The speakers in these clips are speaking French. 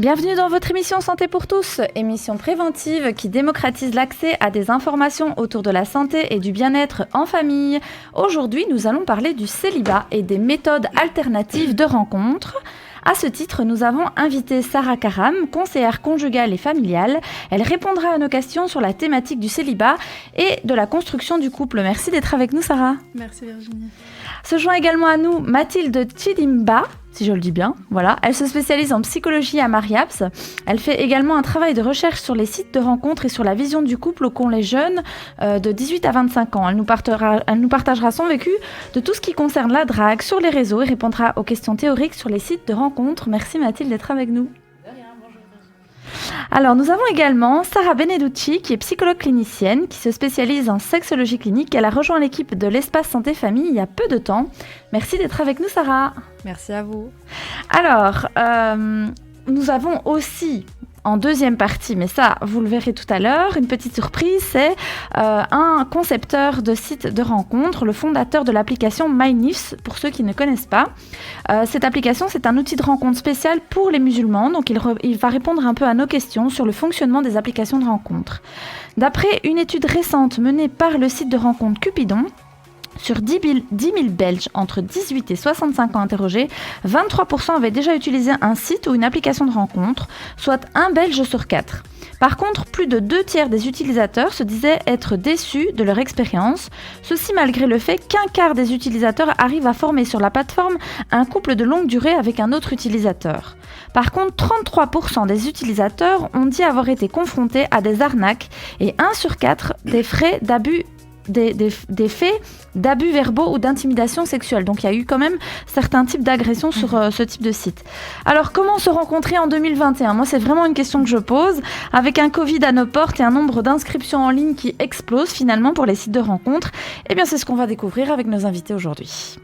Bienvenue dans votre émission Santé pour tous, émission préventive qui démocratise l'accès à des informations autour de la santé et du bien-être en famille. Aujourd'hui, nous allons parler du célibat et des méthodes alternatives de rencontre. À ce titre, nous avons invité Sarah Karam, conseillère conjugale et familiale. Elle répondra à nos questions sur la thématique du célibat et de la construction du couple. Merci d'être avec nous, Sarah. Merci Virginie. Se joint également à nous Mathilde Chidimba, si je le dis bien. Voilà. Elle se spécialise en psychologie à Mariaps. Elle fait également un travail de recherche sur les sites de rencontres et sur la vision du couple qu'ont les jeunes de 18 à 25 ans. Elle nous partagera son vécu de tout ce qui concerne la drague sur les réseaux et répondra aux questions théoriques sur les sites de rencontres. Merci Mathilde d'être avec nous. Alors, nous avons également Sarah Beneducci, qui est psychologue clinicienne, qui se spécialise en sexologie clinique. Elle a rejoint l'équipe de l'Espace Santé Famille il y a peu de temps. Merci d'être avec nous, Sarah. Merci à vous. Alors, nous avons aussi, en deuxième partie, mais ça, vous le verrez tout à l'heure, une petite surprise, c'est un concepteur de site de rencontres, le fondateur de l'application MyNifs, pour ceux qui ne connaissent pas. Cette application, c'est un outil de rencontre spécial pour les musulmans, donc il va répondre un peu à nos questions sur le fonctionnement des applications de rencontres. D'après une étude récente menée par le site de rencontre Cupidon, sur 10 000 Belges entre 18 et 65 ans interrogés, 23% avaient déjà utilisé un site ou une application de rencontre, soit un Belge sur 4. Par contre, plus de 2/3 des utilisateurs se disaient être déçus de leur expérience, ceci malgré le fait qu'un quart des utilisateurs arrivent à former sur la plateforme un couple de longue durée avec un autre utilisateur. Par contre, 33% des utilisateurs ont dit avoir été confrontés à des arnaques et 1 sur 4 des faits d'abus verbaux ou d'intimidation sexuelle. Donc il y a eu quand même certains types d'agressions sur ce type de site. Alors comment se rencontrer en 2021 ? Moi c'est vraiment une question que je pose. Avec un Covid à nos portes et un nombre d'inscriptions en ligne qui explose finalement pour les sites de rencontres, eh bien c'est ce qu'on va découvrir avec nos invités aujourd'hui.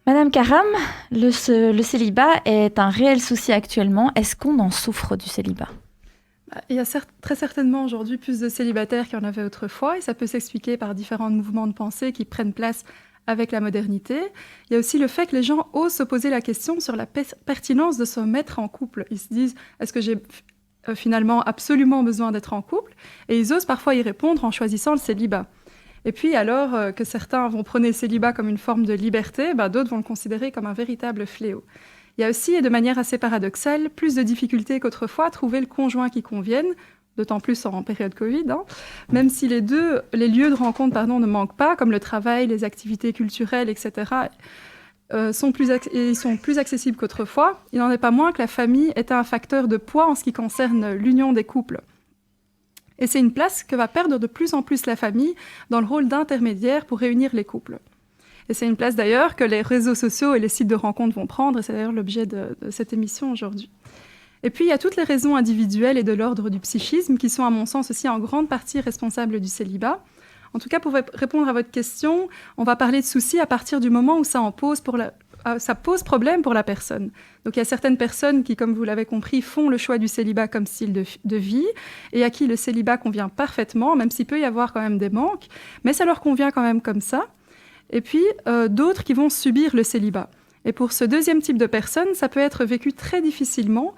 Madame Karam, le célibat est un réel souci actuellement. Est-ce qu'on en souffre du célibat ? Il y a très certainement aujourd'hui plus de célibataires qu'il y en avait autrefois et ça peut s'expliquer par différents mouvements de pensée qui prennent place avec la modernité. Il y a aussi le fait que les gens osent se poser la question sur la pertinence de se mettre en couple. Ils se disent, est-ce que j'ai finalement absolument besoin d'être en couple ? Et ils osent parfois y répondre en choisissant le célibat. Et puis alors que certains vont prôner le célibat comme une forme de liberté, d'autres vont le considérer comme un véritable fléau. Il y a aussi, et de manière assez paradoxale, plus de difficultés qu'autrefois à trouver le conjoint qui convienne, d'autant plus en période Covid, même si les lieux de rencontre ne manquent pas, comme le travail, les activités culturelles, etc., sont plus accessibles qu'autrefois. Il n'en est pas moins que la famille est un facteur de poids en ce qui concerne l'union des couples. Et c'est une place que va perdre de plus en plus la famille dans le rôle d'intermédiaire pour réunir les couples. Et c'est une place d'ailleurs que les réseaux sociaux et les sites de rencontres vont prendre, et c'est d'ailleurs l'objet de cette émission aujourd'hui. Et puis il y a toutes les raisons individuelles et de l'ordre du psychisme qui sont à mon sens aussi en grande partie responsables du célibat. En tout cas, pour répondre à votre question, on va parler de soucis à partir du moment où ça pose problème pour la personne. Donc il y a certaines personnes qui, comme vous l'avez compris, font le choix du célibat comme style de vie et à qui le célibat convient parfaitement, même s'il peut y avoir quand même des manques, mais ça leur convient quand même comme ça. Et puis d'autres qui vont subir le célibat. Et pour ce deuxième type de personnes, ça peut être vécu très difficilement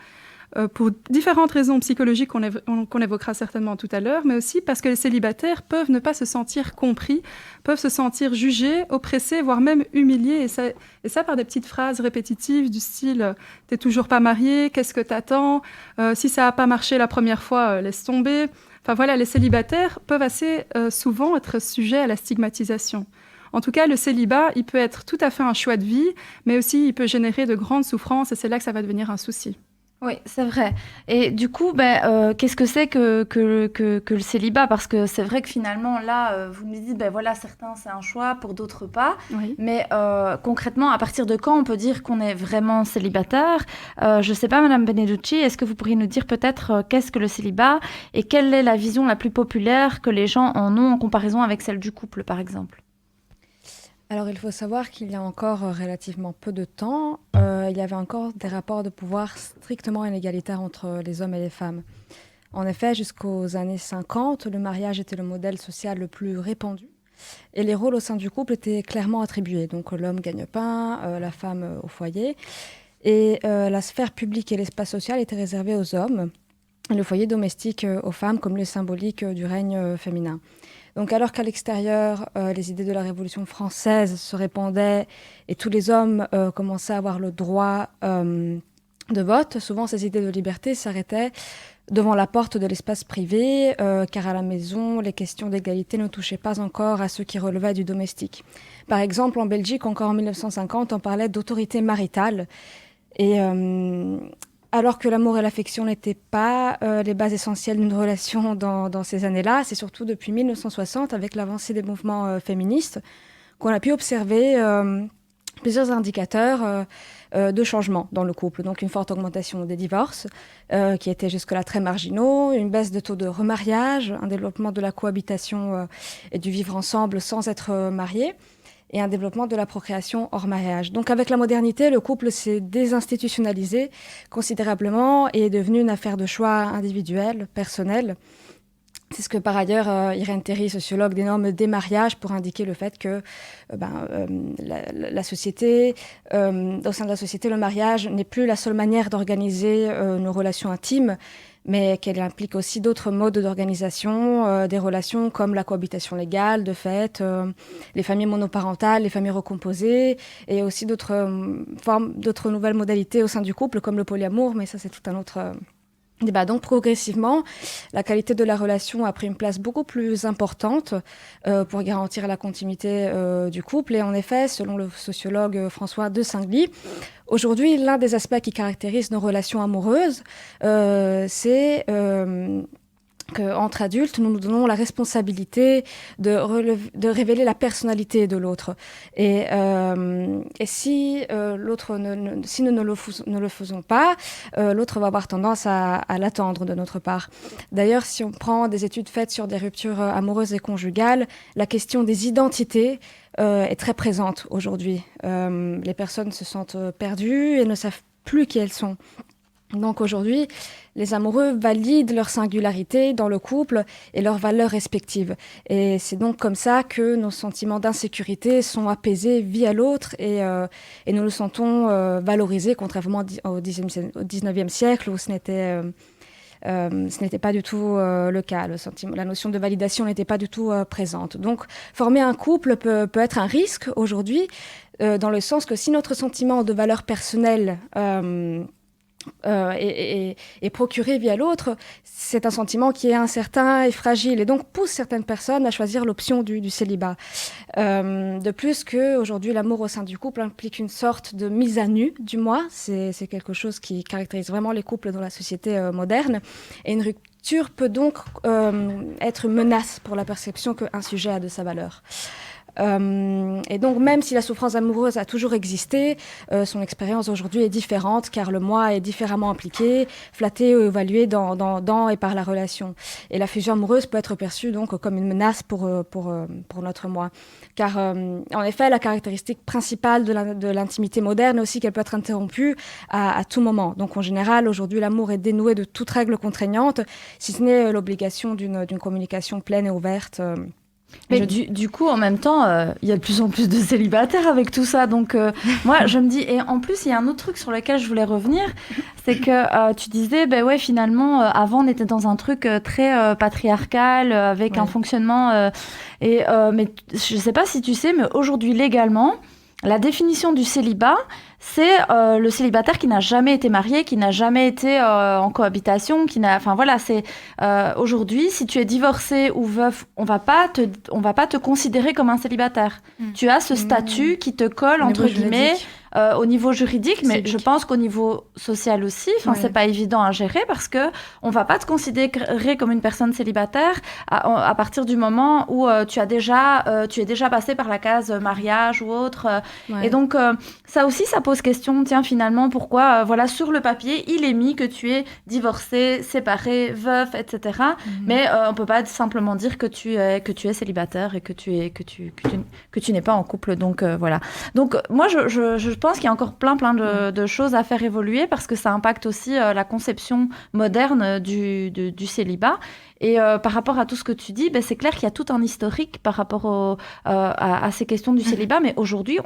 pour différentes raisons psychologiques qu'on évoquera certainement tout à l'heure, mais aussi parce que les célibataires peuvent ne pas se sentir compris, peuvent se sentir jugés, oppressés, voire même humiliés, et ça par des petites phrases répétitives du style « t'es toujours pas marié, qu'est-ce que t'attends ? Si ça n'a pas marché la première fois, laisse tomber ». Enfin voilà, les célibataires peuvent assez souvent être sujets à la stigmatisation. En tout cas, le célibat, il peut être tout à fait un choix de vie, mais aussi il peut générer de grandes souffrances, et c'est là que ça va devenir un souci. Oui, c'est vrai. Et du coup, qu'est-ce que c'est que le célibat ? Parce que c'est vrai que finalement, là, vous nous dites, voilà, certains, c'est un choix, pour d'autres pas. Oui. Mais concrètement, à partir de quand on peut dire qu'on est vraiment célibataire ? Je ne sais pas, Madame Beneducci, est-ce que vous pourriez nous dire peut-être qu'est-ce que le célibat et quelle est la vision la plus populaire que les gens en ont en comparaison avec celle du couple, par exemple ? Alors, il faut savoir qu'il y a encore relativement peu de temps, il y avait encore des rapports de pouvoir strictement inégalitaires entre les hommes et les femmes. En effet, jusqu'aux années 50, le mariage était le modèle social le plus répandu. et les rôles au sein du couple étaient clairement attribués. Donc l'homme gagne-pain, la femme au foyer, et la sphère publique et l'espace social étaient réservés aux hommes, et le foyer domestique aux femmes comme lieu symbolique du règne féminin. Donc alors qu'à l'extérieur, les idées de la Révolution française se répandaient et tous les hommes commençaient à avoir le droit de vote, souvent ces idées de liberté s'arrêtaient devant la porte de l'espace privé, car à la maison, les questions d'égalité ne touchaient pas encore à ceux qui relevaient du domestique. Par exemple, en Belgique, encore en 1950, on parlait d'autorité maritale. Et alors que l'amour et l'affection n'étaient pas les bases essentielles d'une relation dans ces années-là, c'est surtout depuis 1960, avec l'avancée des mouvements féministes, qu'on a pu observer plusieurs indicateurs de changement dans le couple. Donc une forte augmentation des divorces, qui étaient jusque-là très marginaux, une baisse de taux de remariage, un développement de la cohabitation et du vivre ensemble sans être marié, et un développement de la procréation hors mariage. Donc avec la modernité, le couple s'est désinstitutionnalisé considérablement et est devenu une affaire de choix individuel, personnel. C'est ce que par ailleurs Irène Théry, sociologue, dénomme démariage pour indiquer le fait que la société, au sein de la société, le mariage n'est plus la seule manière d'organiser nos relations intimes, mais qu'elle implique aussi d'autres modes d'organisation des relations comme la cohabitation légale, de fait, les familles monoparentales, les familles recomposées, et aussi d'autres formes, d'autres nouvelles modalités au sein du couple, comme le polyamour, mais ça c'est tout un autre débat. Donc progressivement, la qualité de la relation a pris une place beaucoup plus importante pour garantir la continuité du couple. Et en effet, selon le sociologue François de Singly, aujourd'hui, l'un des aspects qui caractérise nos relations amoureuses, c'est qu'entre adultes, nous nous donnons la responsabilité de révéler la personnalité de l'autre. Et si si nous ne le faisons pas, l'autre va avoir tendance à l'attendre de notre part. D'ailleurs, si on prend des études faites sur des ruptures amoureuses et conjugales, la question des identités est très présente aujourd'hui. Les personnes se sentent perdues et ne savent plus qui elles sont. Donc aujourd'hui, les amoureux valident leur singularité dans le couple et leurs valeurs respectives. Et c'est donc comme ça que nos sentiments d'insécurité sont apaisés via l'autre et nous nous sentons valorisés, contrairement au 19e siècle où ce n'était pas du tout le cas. La notion de validation n'était pas du tout présente. Donc former un couple peut être un risque aujourd'hui, dans le sens que si notre sentiment de valeur personnelle et procuré via l'autre, c'est un sentiment qui est incertain et fragile et donc pousse certaines personnes à choisir l'option du célibat. De plus qu'aujourd'hui, l'amour au sein du couple implique une sorte de mise à nu du moi. C'est quelque chose qui caractérise vraiment les couples dans la société moderne. Et une rupture peut donc être une menace pour la perception qu'un sujet a de sa valeur. Et donc même si la souffrance amoureuse a toujours existé, son expérience aujourd'hui est différente car le moi est différemment impliqué, flatté ou évalué dans et par la relation. Et la fusion amoureuse peut être perçue donc comme une menace pour notre moi. Car en effet, la caractéristique principale de l'intimité moderne est aussi qu'elle peut être interrompue à tout moment. Donc en général, aujourd'hui, l'amour est dénoué de toute règle contraignante, si ce n'est l'obligation d'une communication pleine et ouverte. Mais du coup, en même temps, il y a de plus en plus de célibataires avec tout ça. Donc, moi, je me dis... Et en plus, il y a un autre truc sur lequel je voulais revenir. C'est que tu disais, ben ouais, finalement, avant, on était dans un truc très patriarcal, avec un fonctionnement... mais je ne sais pas si tu sais, mais aujourd'hui, légalement, la définition du célibat, c'est le célibataire qui n'a jamais été marié, qui n'a jamais été en cohabitation, enfin voilà, c'est aujourd'hui, si tu es divorcé ou veuf, on va pas te considérer comme un célibataire. Tu as ce statut qui te colle entre guillemets au niveau juridique, mais je pense qu'au niveau social aussi, c'est pas évident à gérer parce que on va pas te considérer comme une personne célibataire à partir du moment où tu es déjà passé par la case mariage ou autre. Et donc ça aussi, ça pose question. Tiens, finalement, pourquoi sur le papier, il est mis que tu es divorcé, séparé, veuf, etc. Mais on peut pas simplement dire que tu es célibataire et que tu n'es pas en couple. Donc voilà. Donc moi, je pense qu'il y a encore plein de choses à faire évoluer parce que ça impacte aussi la conception moderne du célibat. Et par rapport à tout ce que tu dis, c'est clair qu'il y a tout un historique par rapport à ces questions du célibat, mais aujourd'hui,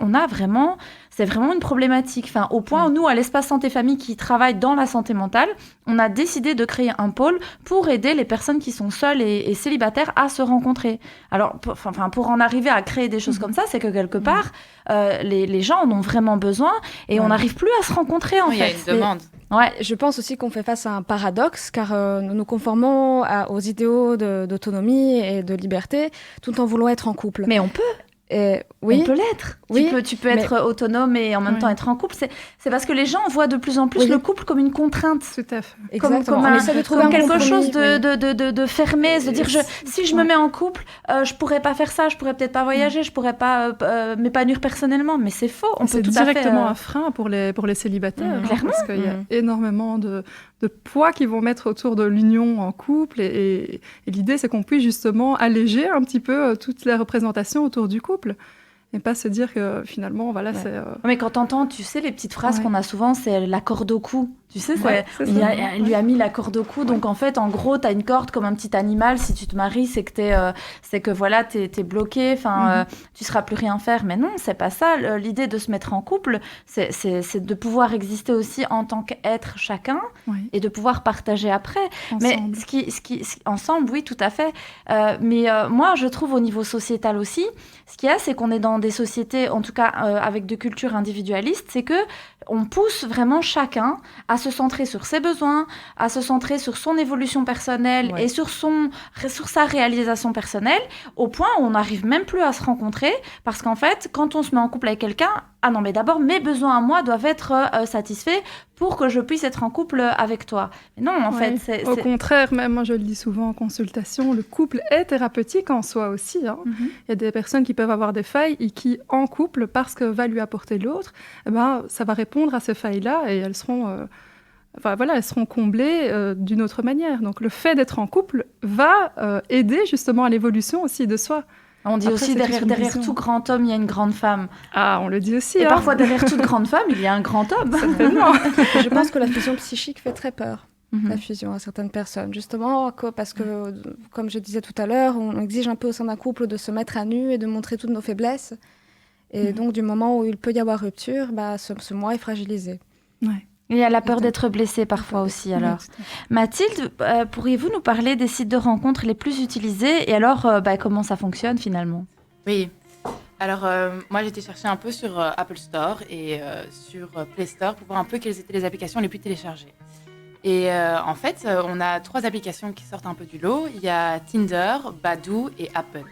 c'est vraiment une problématique. Enfin, au point où nous, à l'Espace Santé Famille qui travaille dans la santé mentale, on a décidé de créer un pôle pour aider les personnes qui sont seules et célibataires à se rencontrer. Alors, pour en arriver à créer des choses comme ça, c'est que quelque part, les gens en ont vraiment besoin et on n'arrive plus à se rencontrer en fait. Il y a une demande. Ouais, je pense aussi qu'on fait face à un paradoxe car nous nous conformons aux idéaux d'autonomie et de liberté tout en voulant être en couple. Mais on peut. Oui. On peut l'être. Oui, tu peux être autonome et en même temps être en couple. C'est parce que les gens voient de plus en plus le couple comme une contrainte. Tout à fait. Exactement. Comme quelque chose de fermé, de dire si je me mets en couple, je pourrais pas faire ça, je pourrais peut-être pas voyager, je pourrais pas m'épanouir personnellement. Mais c'est faux. C'est directement un frein pour les célibataires. Clairement. Parce qu'il y a énormément de poids qu'ils vont mettre autour de l'union en couple. Et l'idée, c'est qu'on puisse justement alléger un petit peu toutes les représentations autour du couple. Et pas se dire que finalement, voilà, c'est... Mais quand t'entends, tu sais, les petites phrases qu'on a souvent, c'est la corde au cou. Tu sais, il lui a mis la corde au cou. Donc, en fait, en gros, t'as une corde comme un petit animal. Si tu te maries, c'est que voilà, t'es bloqué. Enfin, tu seras plus rien faire. Mais non, c'est pas ça. L'idée de se mettre en couple, c'est de pouvoir exister aussi en tant qu'être chacun et de pouvoir partager après. Ensemble. Mais ensemble, oui, tout à fait. Mais moi, je trouve au niveau sociétal aussi, ce qu'il y a, c'est qu'on est dans des sociétés, en tout cas avec de cultures individualistes, c'est que on pousse vraiment chacun à se centrer sur ses besoins, à se centrer sur son évolution personnelle et sur sa réalisation personnelle, au point où on n'arrive même plus à se rencontrer, parce qu'en fait, quand on se met en couple avec quelqu'un, ah non, mais d'abord, mes besoins à moi doivent être satisfaits pour que je puisse être en couple avec toi. Mais non, en fait, c'est... Au contraire, même moi je le dis souvent en consultation, le couple est thérapeutique en soi aussi. Hein. Il y a des personnes qui peuvent avoir des failles et qui, en couple, parce que va lui apporter l'autre, ça va répondre à ces failles-là et elles seront... elles seront comblées d'une autre manière. Donc le fait d'être en couple va aider justement à l'évolution aussi de soi. On dit aussi derrière tout grand homme, il y a une grande femme. Ah, on le dit aussi. Et parfois, derrière toute grande femme, il y a un grand homme. Certainement. Je pense que la fusion psychique fait très peur, la fusion à certaines personnes. Justement, parce que, comme je disais tout à l'heure, on exige un peu au sein d'un couple de se mettre à nu et de montrer toutes nos faiblesses. Et donc, du moment où il peut y avoir rupture, ce moi est fragilisé. Ouais. Il y a la peur d'être blessé parfois aussi. Alors, Mathilde, pourriez-vous nous parler des sites de rencontres les plus utilisés et alors comment ça fonctionne finalement? Oui. Alors, moi, j'ai été chercher un peu sur Apple Store et sur Play Store pour voir un peu quelles étaient les applications les plus téléchargées. Et en fait, on a 3 applications qui sortent un peu du lot. Il y a Tinder, Badoo et Happn.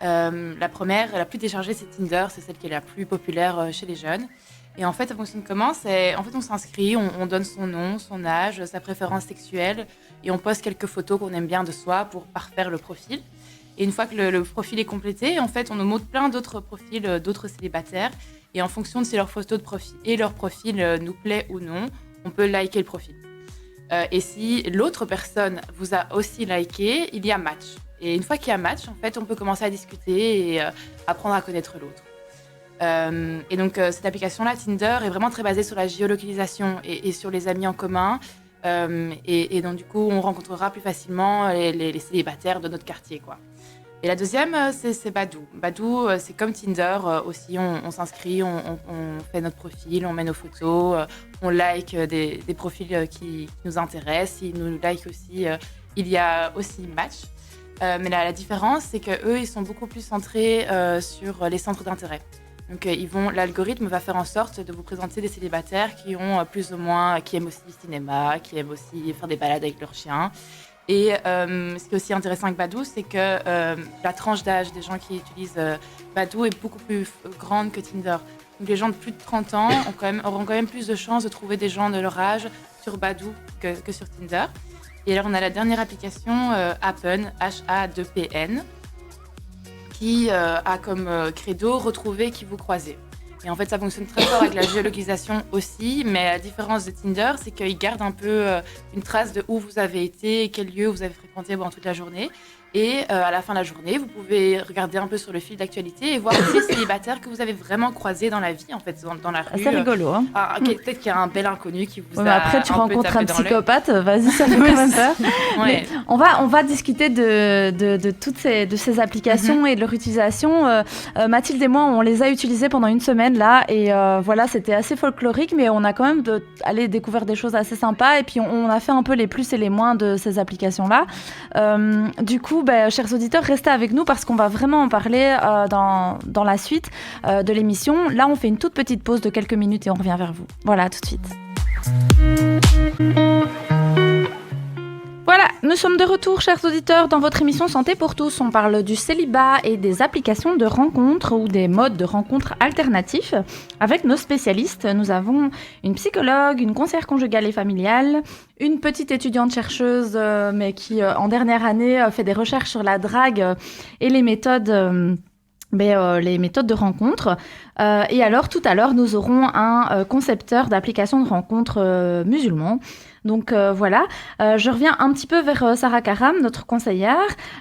La première, la plus téléchargée, c'est Tinder. C'est celle qui est la plus populaire chez les jeunes. Et en fait, ça fonctionne comment? On s'inscrit, on donne son nom, son âge, sa préférence sexuelle et on poste quelques photos qu'on aime bien de soi pour parfaire le profil. Et une fois que le profil est complété, en fait, on nous montre plein d'autres profils d'autres célibataires. Et en fonction de si leur photo de profil et leur profil nous plaît ou non, on peut liker le profil. Et si l'autre personne vous a aussi liké, il y a match. Et une fois qu'il y a match, en fait, on peut commencer à discuter et apprendre à connaître l'autre. Et donc, cette application-là, Tinder, est vraiment très basée sur la géolocalisation et sur les amis en commun. Et donc, du coup, on rencontrera plus facilement les célibataires de notre quartier, quoi. Et la deuxième, c'est Badoo. Badoo, c'est comme Tinder aussi. On s'inscrit, on fait notre profil, on met nos photos, on like des profils qui nous intéressent. Ils nous like aussi. Il y a aussi Match. Mais la différence, c'est qu'eux, ils sont beaucoup plus centrés sur les centres d'intérêt. Donc, l'algorithme va faire en sorte de vous présenter des célibataires qui ont plus ou moins, qui aiment aussi le cinéma, qui aiment aussi faire des balades avec leurs chiens. Et ce qui est aussi intéressant avec Badoo, c'est que la tranche d'âge des gens qui utilisent Badoo est beaucoup plus grande que Tinder. Donc, les gens de plus de 30 ans auront quand même plus de chances de trouver des gens de leur âge sur Badoo que sur Tinder. Et alors, on a la dernière application, Happn, H-A-2-P-N, qui a comme credo « Retrouver qui vous croisez ». Et en fait, ça fonctionne très fort avec la géolocalisation aussi, mais la différence de Tinder, c'est qu'il garde un peu une trace de où vous avez été et quel lieu vous avez fréquenté pendant toute la journée. Et à la fin de la journée, vous pouvez regarder un peu sur le fil d'actualité et voir tous les célibataires que vous avez vraiment croisés dans la vie, en fait, dans la rue. C'est rigolo, hein. Peut-être qu'il y a un bel inconnu qui vous a après, tu rencontres un psychopathe, vas-y, ça fait quand même peur. Ouais. On va discuter de toutes ces applications et de leur utilisation. Mathilde et moi, on les a utilisées pendant une semaine, là, et voilà, c'était assez folklorique, mais on a quand même découvert des choses assez sympas, et puis on a fait un peu les plus et les moins de ces applications-là. Du coup, chers auditeurs, restez avec nous parce qu'on va vraiment en parler dans la suite de l'émission. Là, on fait une toute petite pause de quelques minutes et on revient vers vous. Voilà, tout de suite. Voilà, nous sommes de retour, chers auditeurs, dans votre émission Santé pour tous. On parle du célibat et des applications de rencontres ou des modes de rencontres alternatifs. Avec nos spécialistes, nous avons une psychologue, une conseillère conjugale et familiale, une petite étudiante chercheuse, mais qui, en dernière année, fait des recherches sur la drague et les méthodes de rencontre. Et alors, tout à l'heure, nous aurons un concepteur d'applications de rencontres musulmans. Donc voilà, je reviens un petit peu vers Sarah Karam, notre conseillère.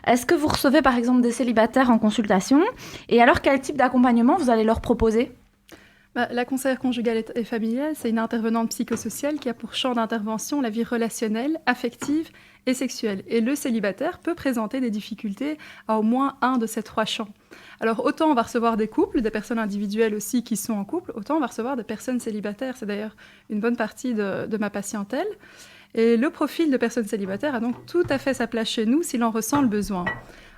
Est-ce que vous recevez par exemple des célibataires en consultation? Et alors, quel type d'accompagnement vous allez leur proposer? La conseillère conjugale et familiale, c'est une intervenante psychosociale qui a pour champ d'intervention la vie relationnelle, affective et sexuelle. Et le célibataire peut présenter des difficultés à au moins un de ces 3 champs. Alors, autant on va recevoir des couples, des personnes individuelles aussi qui sont en couple, autant on va recevoir des personnes célibataires. C'est d'ailleurs une bonne partie de ma patientèle. Et le profil de personnes célibataires a donc tout à fait sa place chez nous s'il en ressent le besoin.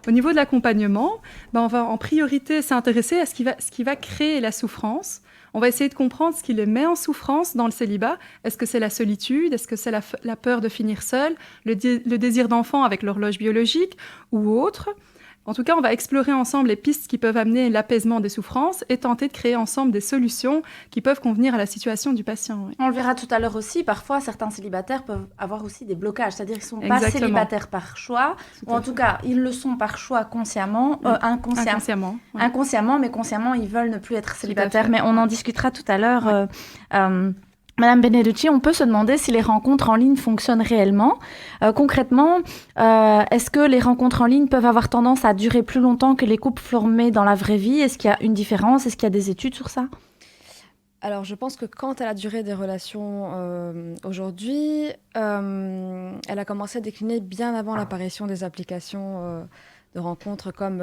Au niveau de l'accompagnement, on va en priorité s'intéresser à ce qui va créer la souffrance. On va essayer de comprendre ce qui les met en souffrance dans le célibat. Est-ce que c'est la solitude? Est-ce que c'est la peur de finir seul? Le désir d'enfant avec l'horloge biologique ou autre? En tout cas, on va explorer ensemble les pistes qui peuvent amener l'apaisement des souffrances et tenter de créer ensemble des solutions qui peuvent convenir à la situation du patient. Oui. On le verra tout à l'heure aussi, parfois certains célibataires peuvent avoir aussi des blocages, c'est-à-dire qu'ils ne sont pas célibataires par choix, ou en tout cas, ils le sont par choix inconsciemment, mais consciemment, ils veulent ne plus être célibataires. Mais on en discutera tout à l'heure. Madame Beneducci, on peut se demander si les rencontres en ligne fonctionnent réellement. Concrètement, est-ce que les rencontres en ligne peuvent avoir tendance à durer plus longtemps que les couples formés dans la vraie vie? Est-ce qu'il y a une différence? Est-ce qu'il y a des études sur ça? Alors, je pense que quant à la durée des relations aujourd'hui, elle a commencé à décliner bien avant l'apparition des applications de rencontres comme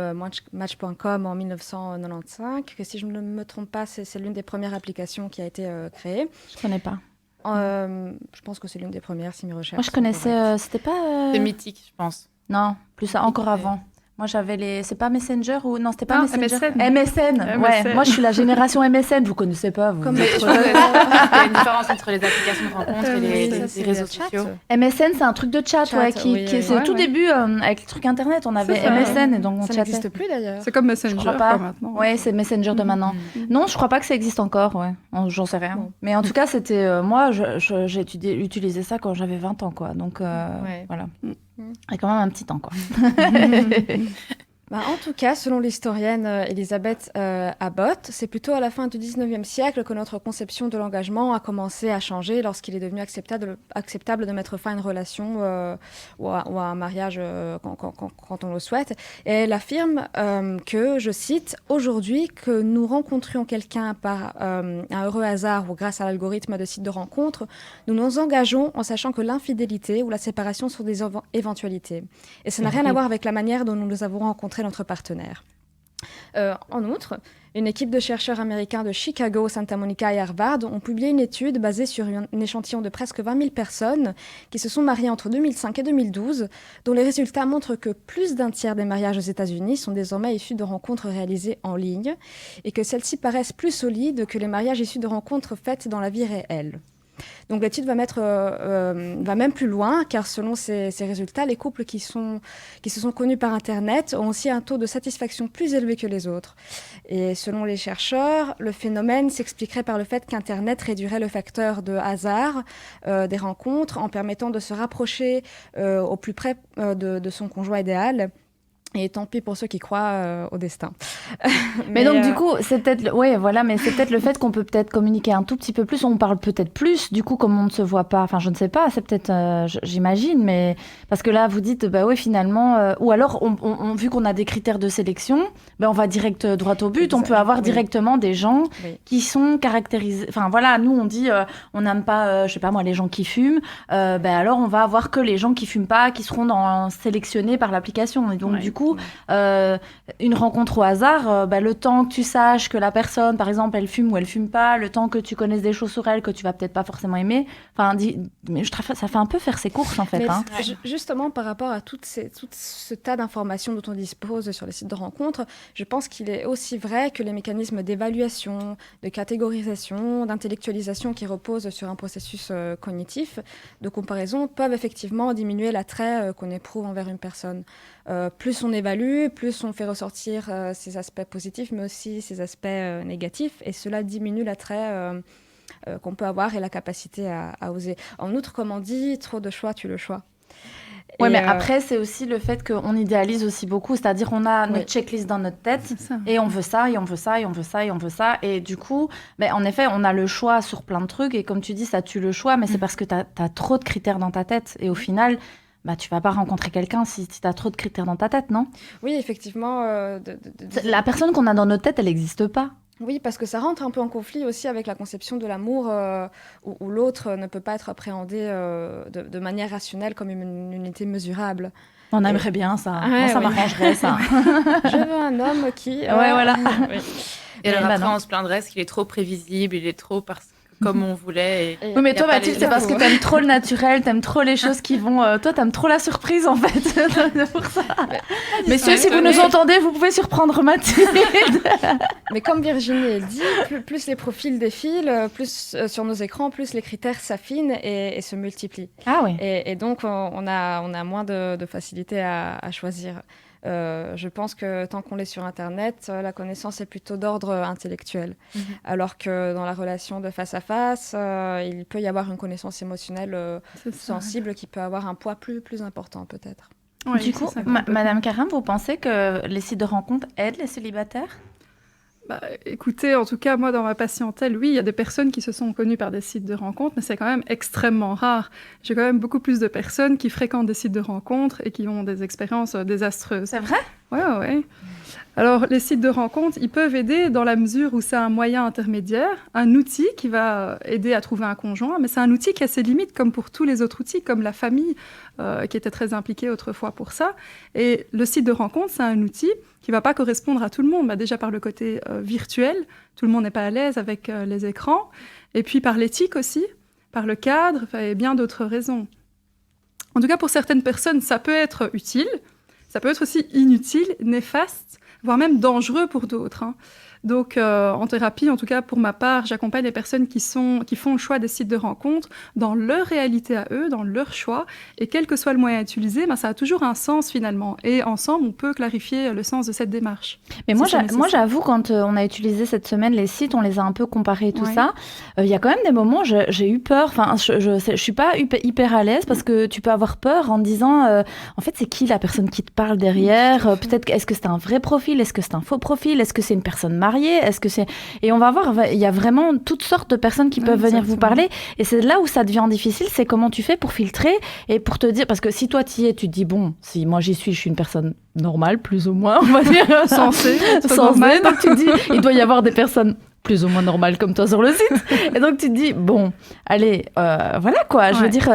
Match.com en 1995, que si je ne me trompe pas, c'est l'une des premières applications qui a été créée. Je ne connais pas. Je pense que c'est l'une des premières, si mes recherches. Moi, je connaissais, c'était pas... C'est mythique, je pense. Non, plus ça, encore avant. Moi, j'avais c'est pas Messenger ou... Non, c'était pas Messenger. MSN. Ouais, moi, je suis la génération MSN. Vous connaissez pas, vous. Il y a une différence entre les applications de rencontres et les réseaux sociaux. MSN, c'est un truc de chat, c'est au tout début, avec le truc Internet, on avait MSN et donc on chattait. Ça n'existe plus, d'ailleurs. C'est comme Messenger, je crois pas. Maintenant. Oui, c'est Messenger de maintenant. Non, je crois pas que ça existe encore, ouais. J'en sais rien. Bon. Mais en tout cas, c'était... moi, j'ai utilisé ça quand j'avais 20 ans, quoi. Donc, voilà. Il y a quand même un petit temps, quoi. En tout cas, selon l'historienne Elisabeth Abbott, c'est plutôt à la fin du 19e siècle que notre conception de l'engagement a commencé à changer lorsqu'il est devenu acceptable de mettre fin à une relation ou à un mariage quand on le souhaite. Et elle affirme que, je cite, « Aujourd'hui, que nous rencontrions quelqu'un par un heureux hasard ou grâce à l'algorithme de site de rencontre, nous nous engageons en sachant que l'infidélité ou la séparation sont des éventualités. Et ça n'a rien à voir avec la manière dont nous avons rencontré notre partenaire. » En outre, une équipe de chercheurs américains de Chicago, Santa Monica et Harvard ont publié une étude basée sur un échantillon de presque 20 000 personnes qui se sont mariées entre 2005 et 2012, dont les résultats montrent que plus d'un tiers des mariages aux États-Unis sont désormais issus de rencontres réalisées en ligne et que celles-ci paraissent plus solides que les mariages issus de rencontres faites dans la vie réelle. Donc l'étude va même plus loin, car selon ces résultats, les couples qui se sont connus par Internet ont aussi un taux de satisfaction plus élevé que les autres. Et selon les chercheurs, le phénomène s'expliquerait par le fait qu'Internet réduirait le facteur de hasard des rencontres en permettant de se rapprocher au plus près de son conjoint idéal. Et tant pis pour ceux qui croient au destin. Mais donc, du coup, c'est peut-être, mais c'est peut-être le fait qu'on peut peut-être communiquer un tout petit peu plus. On parle peut-être plus, du coup, comme on ne se voit pas. Enfin, je ne sais pas, c'est peut-être, j'imagine, mais parce que là, vous dites, finalement, ou alors, vu qu'on a des critères de sélection, on va direct droit au but. On peut avoir directement des gens qui sont caractérisés. Enfin, voilà, nous, on dit, on n'aime pas, je sais pas moi, les gens qui fument. Alors, on va avoir que les gens qui fument pas, qui seront sélectionnés par l'application. Et donc, du coup, une rencontre au hasard, le temps que tu saches que la personne, par exemple, elle fume ou elle fume pas, le temps que tu connaisses des choses sur elle que tu vas peut-être pas forcément aimer, ça fait un peu faire ses courses en fait. Justement, par rapport à tout ce tas d'informations dont on dispose sur les sites de rencontres, je pense qu'il est aussi vrai que les mécanismes d'évaluation, de catégorisation, d'intellectualisation qui reposent sur un processus cognitif, de comparaison, peuvent effectivement diminuer l'attrait qu'on éprouve envers une personne. Plus on évalue, plus on fait ressortir ses aspects positifs, mais aussi ses aspects négatifs, et cela diminue l'attrait qu'on peut avoir et la capacité à oser. En outre, comme on dit, trop de choix tue le choix. Oui, mais après, c'est aussi le fait qu'on idéalise aussi beaucoup, c'est-à-dire on a notre checklist dans notre tête, et on veut ça, et on veut ça, et on veut ça, et on veut ça, et du coup, en effet, on a le choix sur plein de trucs, et comme tu dis, ça tue le choix, mais c'est parce que tu as trop de critères dans ta tête, et au final... tu vas pas rencontrer quelqu'un si tu as trop de critères dans ta tête, non ? Oui, effectivement. La personne qu'on a dans notre tête, elle n'existe pas. Oui, parce que ça rentre un peu en conflit aussi avec la conception de l'amour où l'autre ne peut pas être appréhendé de manière rationnelle comme une unité mesurable. On aimerait bien ça. Moi, ça m'arrangerait, ça. Je veux un homme qui... voilà. Oui. Et alors après, on se plaindrait qu'il est trop prévisible, il est trop... comme on voulait. Oui, mais toi, Mathilde, c'est parce que t'aimes trop le naturel, t'aimes trop les choses qui vont... toi, t'aimes trop la surprise, en fait. C'est pour ça. Messieurs, si vous nous entendez, vous pouvez surprendre Mathilde. Mais comme Virginie dit, plus les profils défilent, plus sur nos écrans, plus les critères s'affinent et se multiplient. Ah oui. Et donc, on a moins de facilité à choisir. Je pense que tant qu'on est sur Internet, la connaissance est plutôt d'ordre intellectuel. Alors que dans la relation de face à face, il peut y avoir une connaissance émotionnelle sensible qui peut avoir un poids plus important peut-être. Oui, du coup, Madame Carin, vous pensez que les sites de rencontres aident les célibataires ? Écoutez, en tout cas, moi, dans ma patientèle, oui, il y a des personnes qui se sont connues par des sites de rencontres, mais c'est quand même extrêmement rare. J'ai quand même beaucoup plus de personnes qui fréquentent des sites de rencontres et qui ont des expériences désastreuses. C'est vrai ? Oui. Alors, les sites de rencontres, ils peuvent aider dans la mesure où c'est un moyen intermédiaire, un outil qui va aider à trouver un conjoint, mais c'est un outil qui a ses limites, comme pour tous les autres outils, comme la famille, qui était très impliquée autrefois pour ça. Et le site de rencontre, c'est un outil qui ne va pas correspondre à tout le monde. Déjà par le côté virtuel, tout le monde n'est pas à l'aise avec les écrans, et puis par l'éthique aussi, par le cadre, et bien d'autres raisons. En tout cas, pour certaines personnes, ça peut être utile, ça peut être aussi inutile, néfaste, voire même dangereux pour d'autres. Donc, en thérapie, en tout cas pour ma part, j'accompagne les personnes qui font le choix des sites de rencontres dans leur réalité à eux, dans leur choix, et quel que soit le moyen utilisé, ça a toujours un sens finalement. Et ensemble, on peut clarifier le sens de cette démarche. Mais moi, j'avoue, quand on a utilisé cette semaine les sites, on les a un peu comparés, tout ça. Il y a quand même des moments où j'ai eu peur. Enfin, je suis pas hyper à l'aise parce que tu peux avoir peur en te disant, en fait, c'est qui la personne qui te parle derrière ? Peut-être, est-ce que c'est un vrai profil ? Est-ce que c'est un faux profil ? Est-ce que c'est une personne mariée ? Est-ce que c'est... Et on va voir, il y a vraiment toutes sortes de personnes qui peuvent venir vous parler. Et c'est là où ça devient difficile, c'est comment tu fais pour filtrer et pour te dire... Parce que si toi tu y es, tu te dis, bon, si moi j'y suis, je suis une personne normale, plus ou moins, on va dire. Sensée. Donc tu te dis, il doit y avoir des personnes plus ou moins normales comme toi sur le site. Et donc tu te dis, bon, allez, voilà quoi. Je veux dire,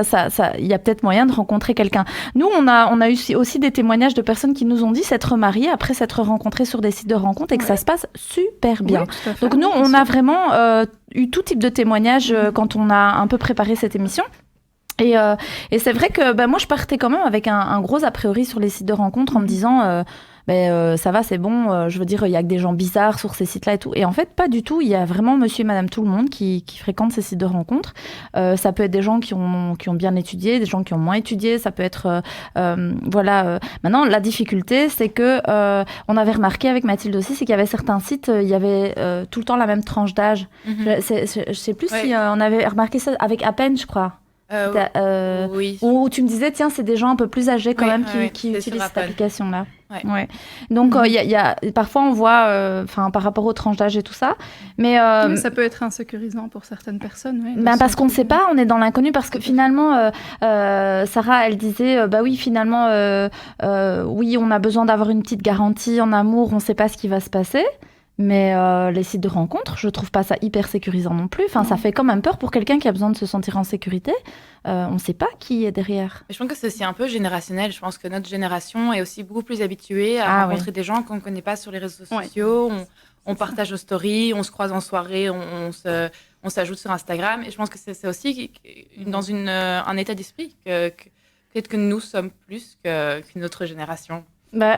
il y a peut-être moyen de rencontrer quelqu'un. Nous, on a eu aussi des témoignages de personnes qui nous ont dit s'être mariées après s'être rencontrées sur des sites de rencontres et que ça se passe super bien. Oui, donc nous, on a vraiment eu tout type de témoignages quand on a un peu préparé cette émission. Et c'est vrai que moi, je partais quand même avec un gros a priori sur les sites de rencontres en me disant... ça va, c'est bon, je veux dire, il y a que des gens bizarres sur ces sites-là et tout. Et en fait, pas du tout, il y a vraiment monsieur et madame tout le monde qui fréquentent ces sites de rencontres. Ça peut être des gens qui ont bien étudié, des gens qui ont moins étudié, ça peut être... Maintenant, la difficulté, c'est que on avait remarqué avec Mathilde aussi, c'est qu'il y avait certains sites, il y avait tout le temps la même tranche d'âge. Je sais plus si on avait remarqué ça avec Appen, je crois. Oui. Ou tu me disais, tiens, c'est des gens un peu plus âgés quand même qui utilisent cette application-là. Ouais. Donc, parfois, on voit, par rapport aux tranches d'âge et tout ça. Mais ça peut être insécurisant pour certaines personnes. Parce qu'on ne sait pas, on est dans l'inconnu. Parce que finalement, Sarah, elle disait, oui, finalement, oui, on a besoin d'avoir une petite garantie en amour, on ne sait pas ce qui va se passer. Mais les sites de rencontres, je trouve pas ça hyper sécurisant non plus. Enfin, ça fait quand même peur pour quelqu'un qui a besoin de se sentir en sécurité. On ne sait pas qui est derrière. Je pense que c'est aussi un peu générationnel. Je pense que notre génération est aussi beaucoup plus habituée à rencontrer des gens qu'on ne connaît pas sur les réseaux sociaux. On partage nos stories, on se croise en soirée, on s'ajoute sur Instagram. Et je pense que c'est aussi dans un état d'esprit que peut-être que nous sommes plus qu'une autre génération.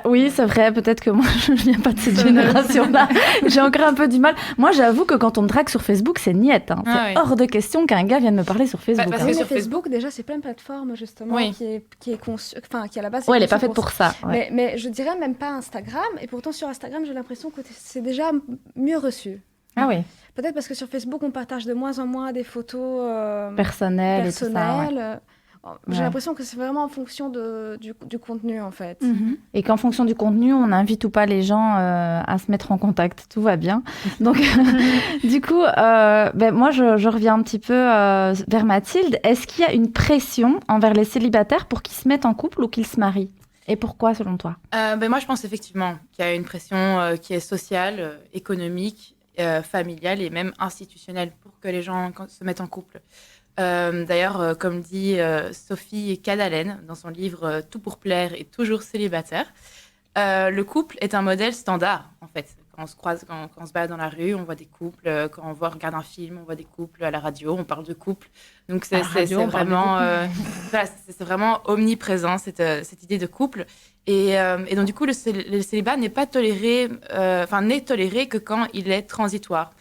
Oui, c'est vrai. Peut-être que moi, je ne viens pas de cette génération-là. J'ai encore un peu du mal. Moi, j'avoue que quand on me drague sur Facebook, c'est niette. C'est hors de question qu'un gars vienne me parler sur Facebook. Parce que sur Facebook, déjà, c'est plein de plateformes, justement, qui est conçue... Enfin, qui à la base... Oui, elle n'est pas faite pour ça. Mais je dirais même pas Instagram. Et pourtant, sur Instagram, j'ai l'impression que c'est déjà mieux reçu. Ah oui. Peut-être parce que sur Facebook, on partage de moins en moins des photos... personnelles et tout ça, J'ai l'impression que c'est vraiment en fonction du contenu, en fait. Mm-hmm. Et qu'en fonction du contenu, on invite ou pas les gens à se mettre en contact. Tout va bien. Donc, du coup, moi, je reviens un petit peu vers Mathilde. Est-ce qu'il y a une pression envers les célibataires pour qu'ils se mettent en couple ou qu'ils se marient ? Et pourquoi, selon toi ? Moi, je pense effectivement qu'il y a une pression qui est sociale, économique, familiale et même institutionnelle pour que les gens se mettent en couple. D'ailleurs, comme dit Sophie Cadalen dans son livre Tout pour plaire et toujours célibataire, le couple est un modèle standard, en fait. Quand on se croise, quand on se balade dans la rue, on voit des couples. Quand on regarde un film, on voit des couples. À la radio, on parle de couple. Donc, c'est vraiment, c'est vraiment omniprésent, cette idée de couple. Et donc, du coup, le célibat n'est pas toléré, n'est toléré que quand il est transitoire.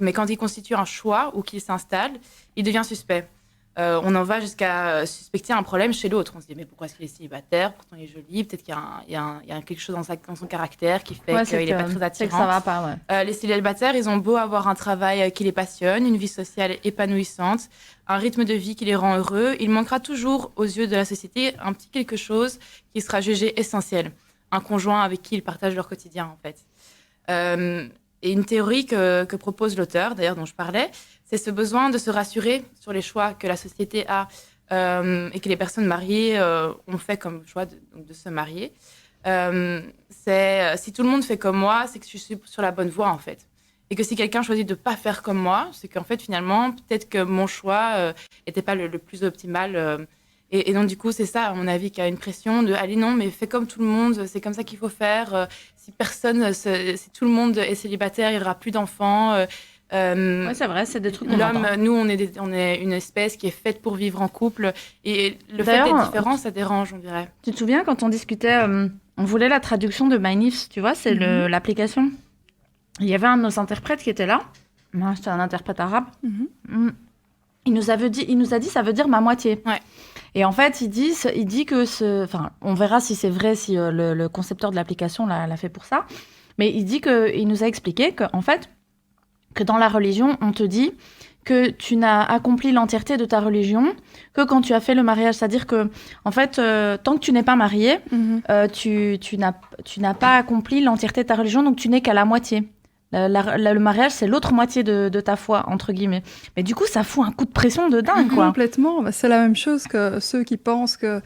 Mais quand il constitue un choix ou qu'il s'installe, il devient suspect. On en va jusqu'à suspecter un problème chez l'autre. On se dit, mais pourquoi est-ce qu'il est célibataire ? Pourtant, il est joli. Peut-être qu'il y a quelque chose dans son caractère qui fait qu'il n'est pas très attirant. C'est que ça va pas, les célibataires, ils ont beau avoir un travail qui les passionne, une vie sociale épanouissante, un rythme de vie qui les rend heureux, il manquera toujours, aux yeux de la société, un petit quelque chose qui sera jugé essentiel. Un conjoint avec qui ils partagent leur quotidien, en fait. Et une théorie que propose l'auteur, d'ailleurs dont je parlais, c'est ce besoin de se rassurer sur les choix que la société a et que les personnes mariées ont fait comme choix de se marier. Si tout le monde fait comme moi, c'est que je suis sur la bonne voie, en fait. Et que si quelqu'un choisit de ne pas faire comme moi, c'est qu'en fait, finalement, peut-être que mon choix n'était pas le plus optimal. Et donc, du coup, c'est ça, à mon avis, qu'il y a une pression de « Allez, non, mais fais comme tout le monde, c'est comme ça qu'il faut faire. Si tout le monde est célibataire, il n'y aura plus d'enfants. » Oui, c'est vrai, c'est des trucs qu'on L'homme, entend. nous, on est une espèce qui est faite pour vivre en couple. Et le fait d'être différent, ça dérange, on dirait. Tu te souviens, quand on discutait, on voulait la traduction de MyNifs, tu vois, c'est l'application. Il y avait un de nos interprètes qui était là. Moi, c'était un interprète arabe. Il nous a dit, ça veut dire ma moitié. Ouais. Et en fait, il dit que on verra si c'est vrai, si le concepteur de l'application l'a fait pour ça. Mais il nous a expliqué que, en fait, que dans la religion, on te dit que tu n'as accompli l'entièreté de ta religion que quand tu as fait le mariage. C'est-à-dire que, en fait, tant que tu n'es pas marié, tu n'as pas accompli l'entièreté de ta religion, donc tu n'es qu'à la moitié. Le mariage, c'est l'autre moitié de ta foi, entre guillemets. Mais du coup, ça fout un coup de pression de dingue, quoi. Complètement. C'est la même chose que ceux qui pensent que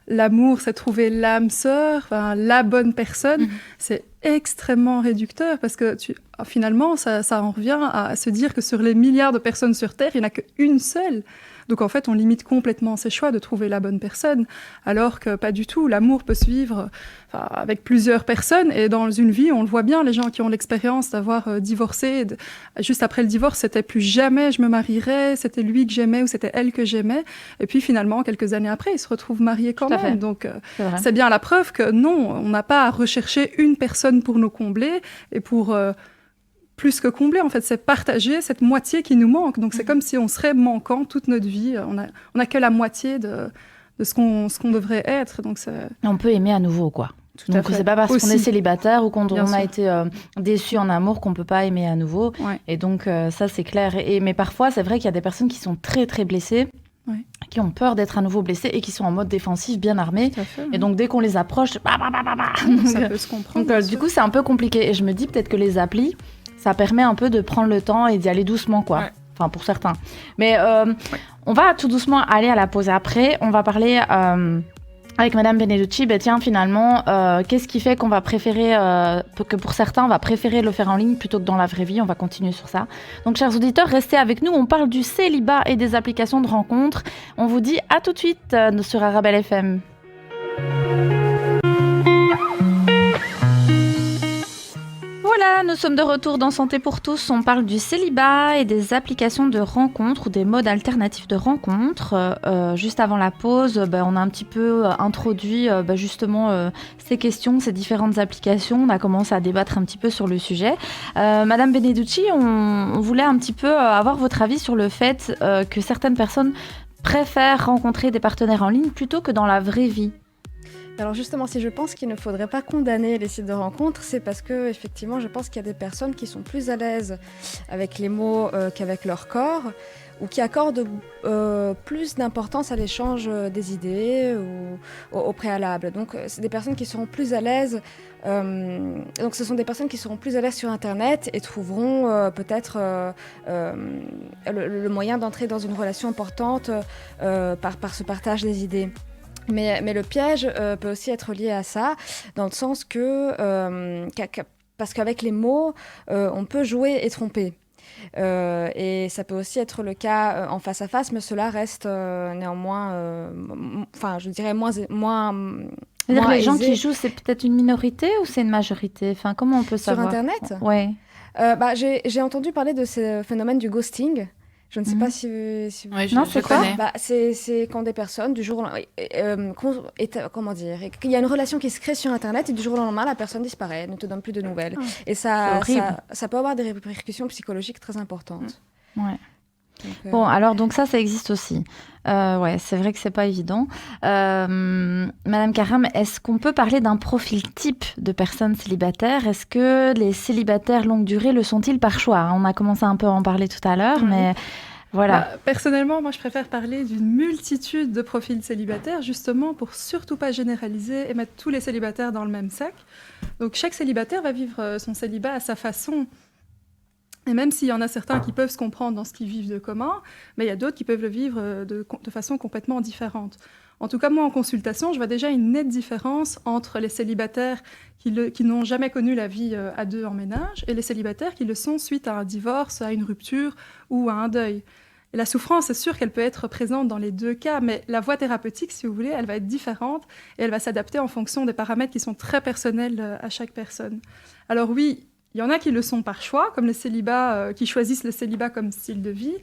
l'amour, c'est trouver l'âme sœur, la bonne personne. C'est extrêmement réducteur parce que finalement, ça en revient à se dire que sur les milliards de personnes sur Terre, il n'y en a qu'une seule. Donc en fait, on limite complètement ses choix de trouver la bonne personne, alors que pas du tout. L'amour peut se vivre avec plusieurs personnes, et dans une vie, on le voit bien, les gens qui ont l'expérience d'avoir divorcé, juste après le divorce, c'était plus jamais je me marierai, c'était lui que j'aimais ou c'était elle que j'aimais, et puis finalement, quelques années après, ils se retrouvent mariés quand même. Donc c'est bien la preuve que non, on n'a pas à rechercher une personne pour nous combler, et pour... plus que combler, en fait, c'est partager cette moitié qui nous manque. Donc, c'est comme si on serait manquant toute notre vie. On a que la moitié de ce qu'on devrait être. Donc, on peut aimer à nouveau, quoi. Donc, c'est pas parce qu'on est célibataire ou qu'on a été déçu en amour qu'on peut pas aimer à nouveau. Ouais. Et donc, ça, c'est clair. Mais parfois, c'est vrai qu'il y a des personnes qui sont très, très blessées Ouais. qui ont peur d'être à nouveau blessés et qui sont en mode défensif, bien armés. Tout à fait. Et donc, dès qu'on les approche, bah. Ça peut se comprendre. Donc, bien du sûr. coup, c'est un peu compliqué. Et je me dis peut-être que les applis, ça permet un peu de prendre le temps et d'y aller doucement, quoi. Ouais. Enfin, pour certains. Mais on va tout doucement aller à la pause après. On va parler avec Madame Beneducci. Ben tiens, finalement, qu'est-ce qui fait qu'on va préférer, que pour certains, on va préférer le faire en ligne plutôt que dans la vraie vie. On va continuer sur ça. Donc, chers auditeurs, restez avec nous. On parle du célibat et des applications de rencontres. On vous dit à tout de suite sur Arabelle FM. Voilà, nous sommes de retour dans Santé pour tous. On parle du célibat et des applications de rencontres ou des modes alternatifs de rencontres. Juste avant la pause, on a un petit peu introduit justement ces questions, ces différentes applications. On a commencé à débattre un petit peu sur le sujet. Madame Beneducci, on voulait un petit peu avoir votre avis sur le fait que certaines personnes préfèrent rencontrer des partenaires en ligne plutôt que dans la vraie vie. Alors justement, si je pense qu'il ne faudrait pas condamner les sites de rencontres, c'est parce que effectivement, je pense qu'il y a des personnes qui sont plus à l'aise avec les mots qu'avec leur corps, ou qui accordent plus d'importance à l'échange des idées ou au préalable. Donc, c'est des personnes qui seront plus à l'aise. Donc, ce sont des personnes qui seront plus à l'aise sur Internet et trouveront peut-être le moyen d'entrer dans une relation importante par ce partage des idées. Mais le piège peut aussi être lié à ça, dans le sens que parce qu'avec les mots, on peut jouer et tromper. Et ça peut aussi être le cas en face à face, mais cela reste néanmoins, je dirais moins C'est-à-dire que les gens qui jouent, c'est peut-être une minorité ou c'est une majorité? Enfin, comment on peut savoir? Sur Internet? Ouais. J'ai entendu parler de ce phénomène du ghosting. Je ne sais pas si vous... Ouais, Non, je c'est quoi? connais. C'est quand des personnes, du jour au lendemain, comment dire, il y a une relation qui se crée sur Internet et du jour au lendemain, la personne disparaît, ne te donne plus de nouvelles. Et ça peut avoir des répercussions psychologiques très importantes. Ouais. Donc, Bon, alors donc ça existe aussi. Ouais, c'est vrai que c'est pas évident. Madame Karam, est-ce qu'on peut parler d'un profil type de personnes célibataires? Est-ce que les célibataires longue durée le sont-ils par choix? On a commencé un peu à en parler tout à l'heure, mais voilà. Personnellement, moi, je préfère parler d'une multitude de profils célibataires, justement pour surtout pas généraliser et mettre tous les célibataires dans le même sac. Donc, chaque célibataire va vivre son célibat à sa façon. Et même s'il y en a certains qui peuvent se comprendre dans ce qu'ils vivent de commun, mais il y a d'autres qui peuvent le vivre de façon complètement différente. En tout cas, moi, en consultation, je vois déjà une nette différence entre les célibataires qui n'ont jamais connu la vie à deux en ménage et les célibataires qui le sont suite à un divorce, à une rupture ou à un deuil. Et la souffrance, c'est sûr qu'elle peut être présente dans les deux cas, mais la voie thérapeutique, si vous voulez, elle va être différente et elle va s'adapter en fonction des paramètres qui sont très personnels à chaque personne. Alors oui, il y en a qui le sont par choix, comme les célibats qui choisissent le célibat comme style de vie.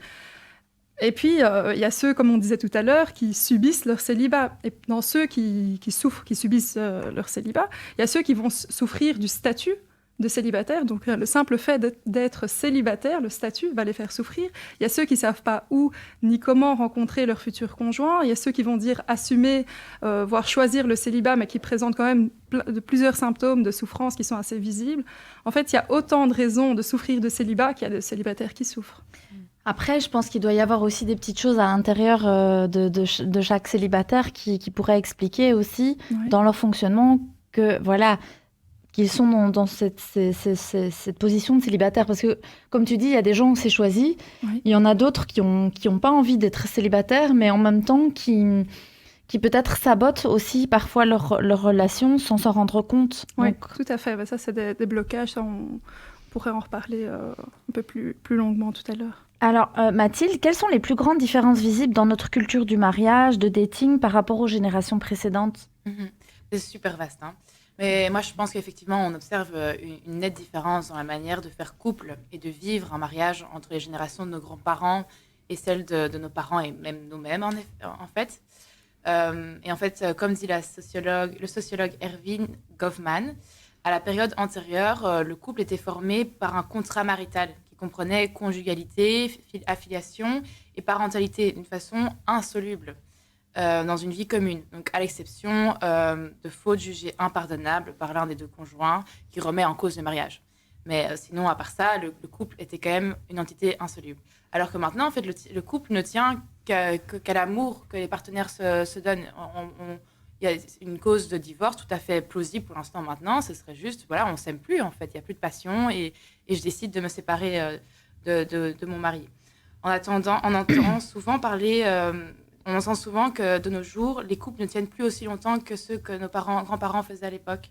Et puis, il y a ceux, comme on disait tout à l'heure, qui subissent leur célibat. Et dans ceux qui souffrent, qui subissent leur célibat, il y a ceux qui vont souffrir du statut de célibataire. Donc, le simple fait d'être célibataire, le statut, va les faire souffrir. Il y a ceux qui ne savent pas où ni comment rencontrer leur futur conjoint. Il y a ceux qui vont dire assumer, voire choisir le célibat, mais qui présentent quand même plusieurs symptômes de souffrance qui sont assez visibles. En fait, il y a autant de raisons de souffrir de célibat qu'il y a de célibataires qui souffrent. Après, je pense qu'il doit y avoir aussi des petites choses à l'intérieur de chaque célibataire qui pourraient expliquer aussi dans leur fonctionnement que, voilà, qu'ils sont dans cette position de célibataire. Parce que, comme tu dis, il y a des gens où c'est choisi, il y en a d'autres qui ont pas envie d'être célibataires, mais en même temps qui peut-être sabotent aussi parfois leur relation sans s'en rendre compte. Oui, tout à fait. Ça, c'est des blocages. Ça, on pourrait en reparler un peu plus longuement tout à l'heure. Alors, Mathilde, quelles sont les plus grandes différences visibles dans notre culture du mariage, de dating, par rapport aux générations précédentes? C'est super vaste, hein. Mais moi, je pense qu'effectivement, on observe une nette différence dans la manière de faire couple et de vivre un mariage entre les générations de nos grands-parents et celles de nos parents et même nous-mêmes, en fait. Et en fait, comme dit le sociologue Erving Goffman, à la période antérieure, le couple était formé par un contrat marital qui comprenait conjugalité, affiliation et parentalité d'une façon insoluble dans une vie commune. Donc, à l'exception de fautes jugées impardonnables par l'un des deux conjoints qui remet en cause le mariage. Mais sinon, à part ça, le couple était quand même une entité insoluble. Alors que maintenant, en fait, le couple ne tient qu'à l'amour que les partenaires se donnent. Il y a une cause de divorce tout à fait plausible pour l'instant maintenant. Ce serait juste, voilà, on ne s'aime plus, en fait. Il n'y a plus de passion et je décide de me séparer de mon mari. En attendant, on entend souvent parler... on entend souvent que de nos jours, les couples ne tiennent plus aussi longtemps que ceux que nos grands-parents faisaient à l'époque.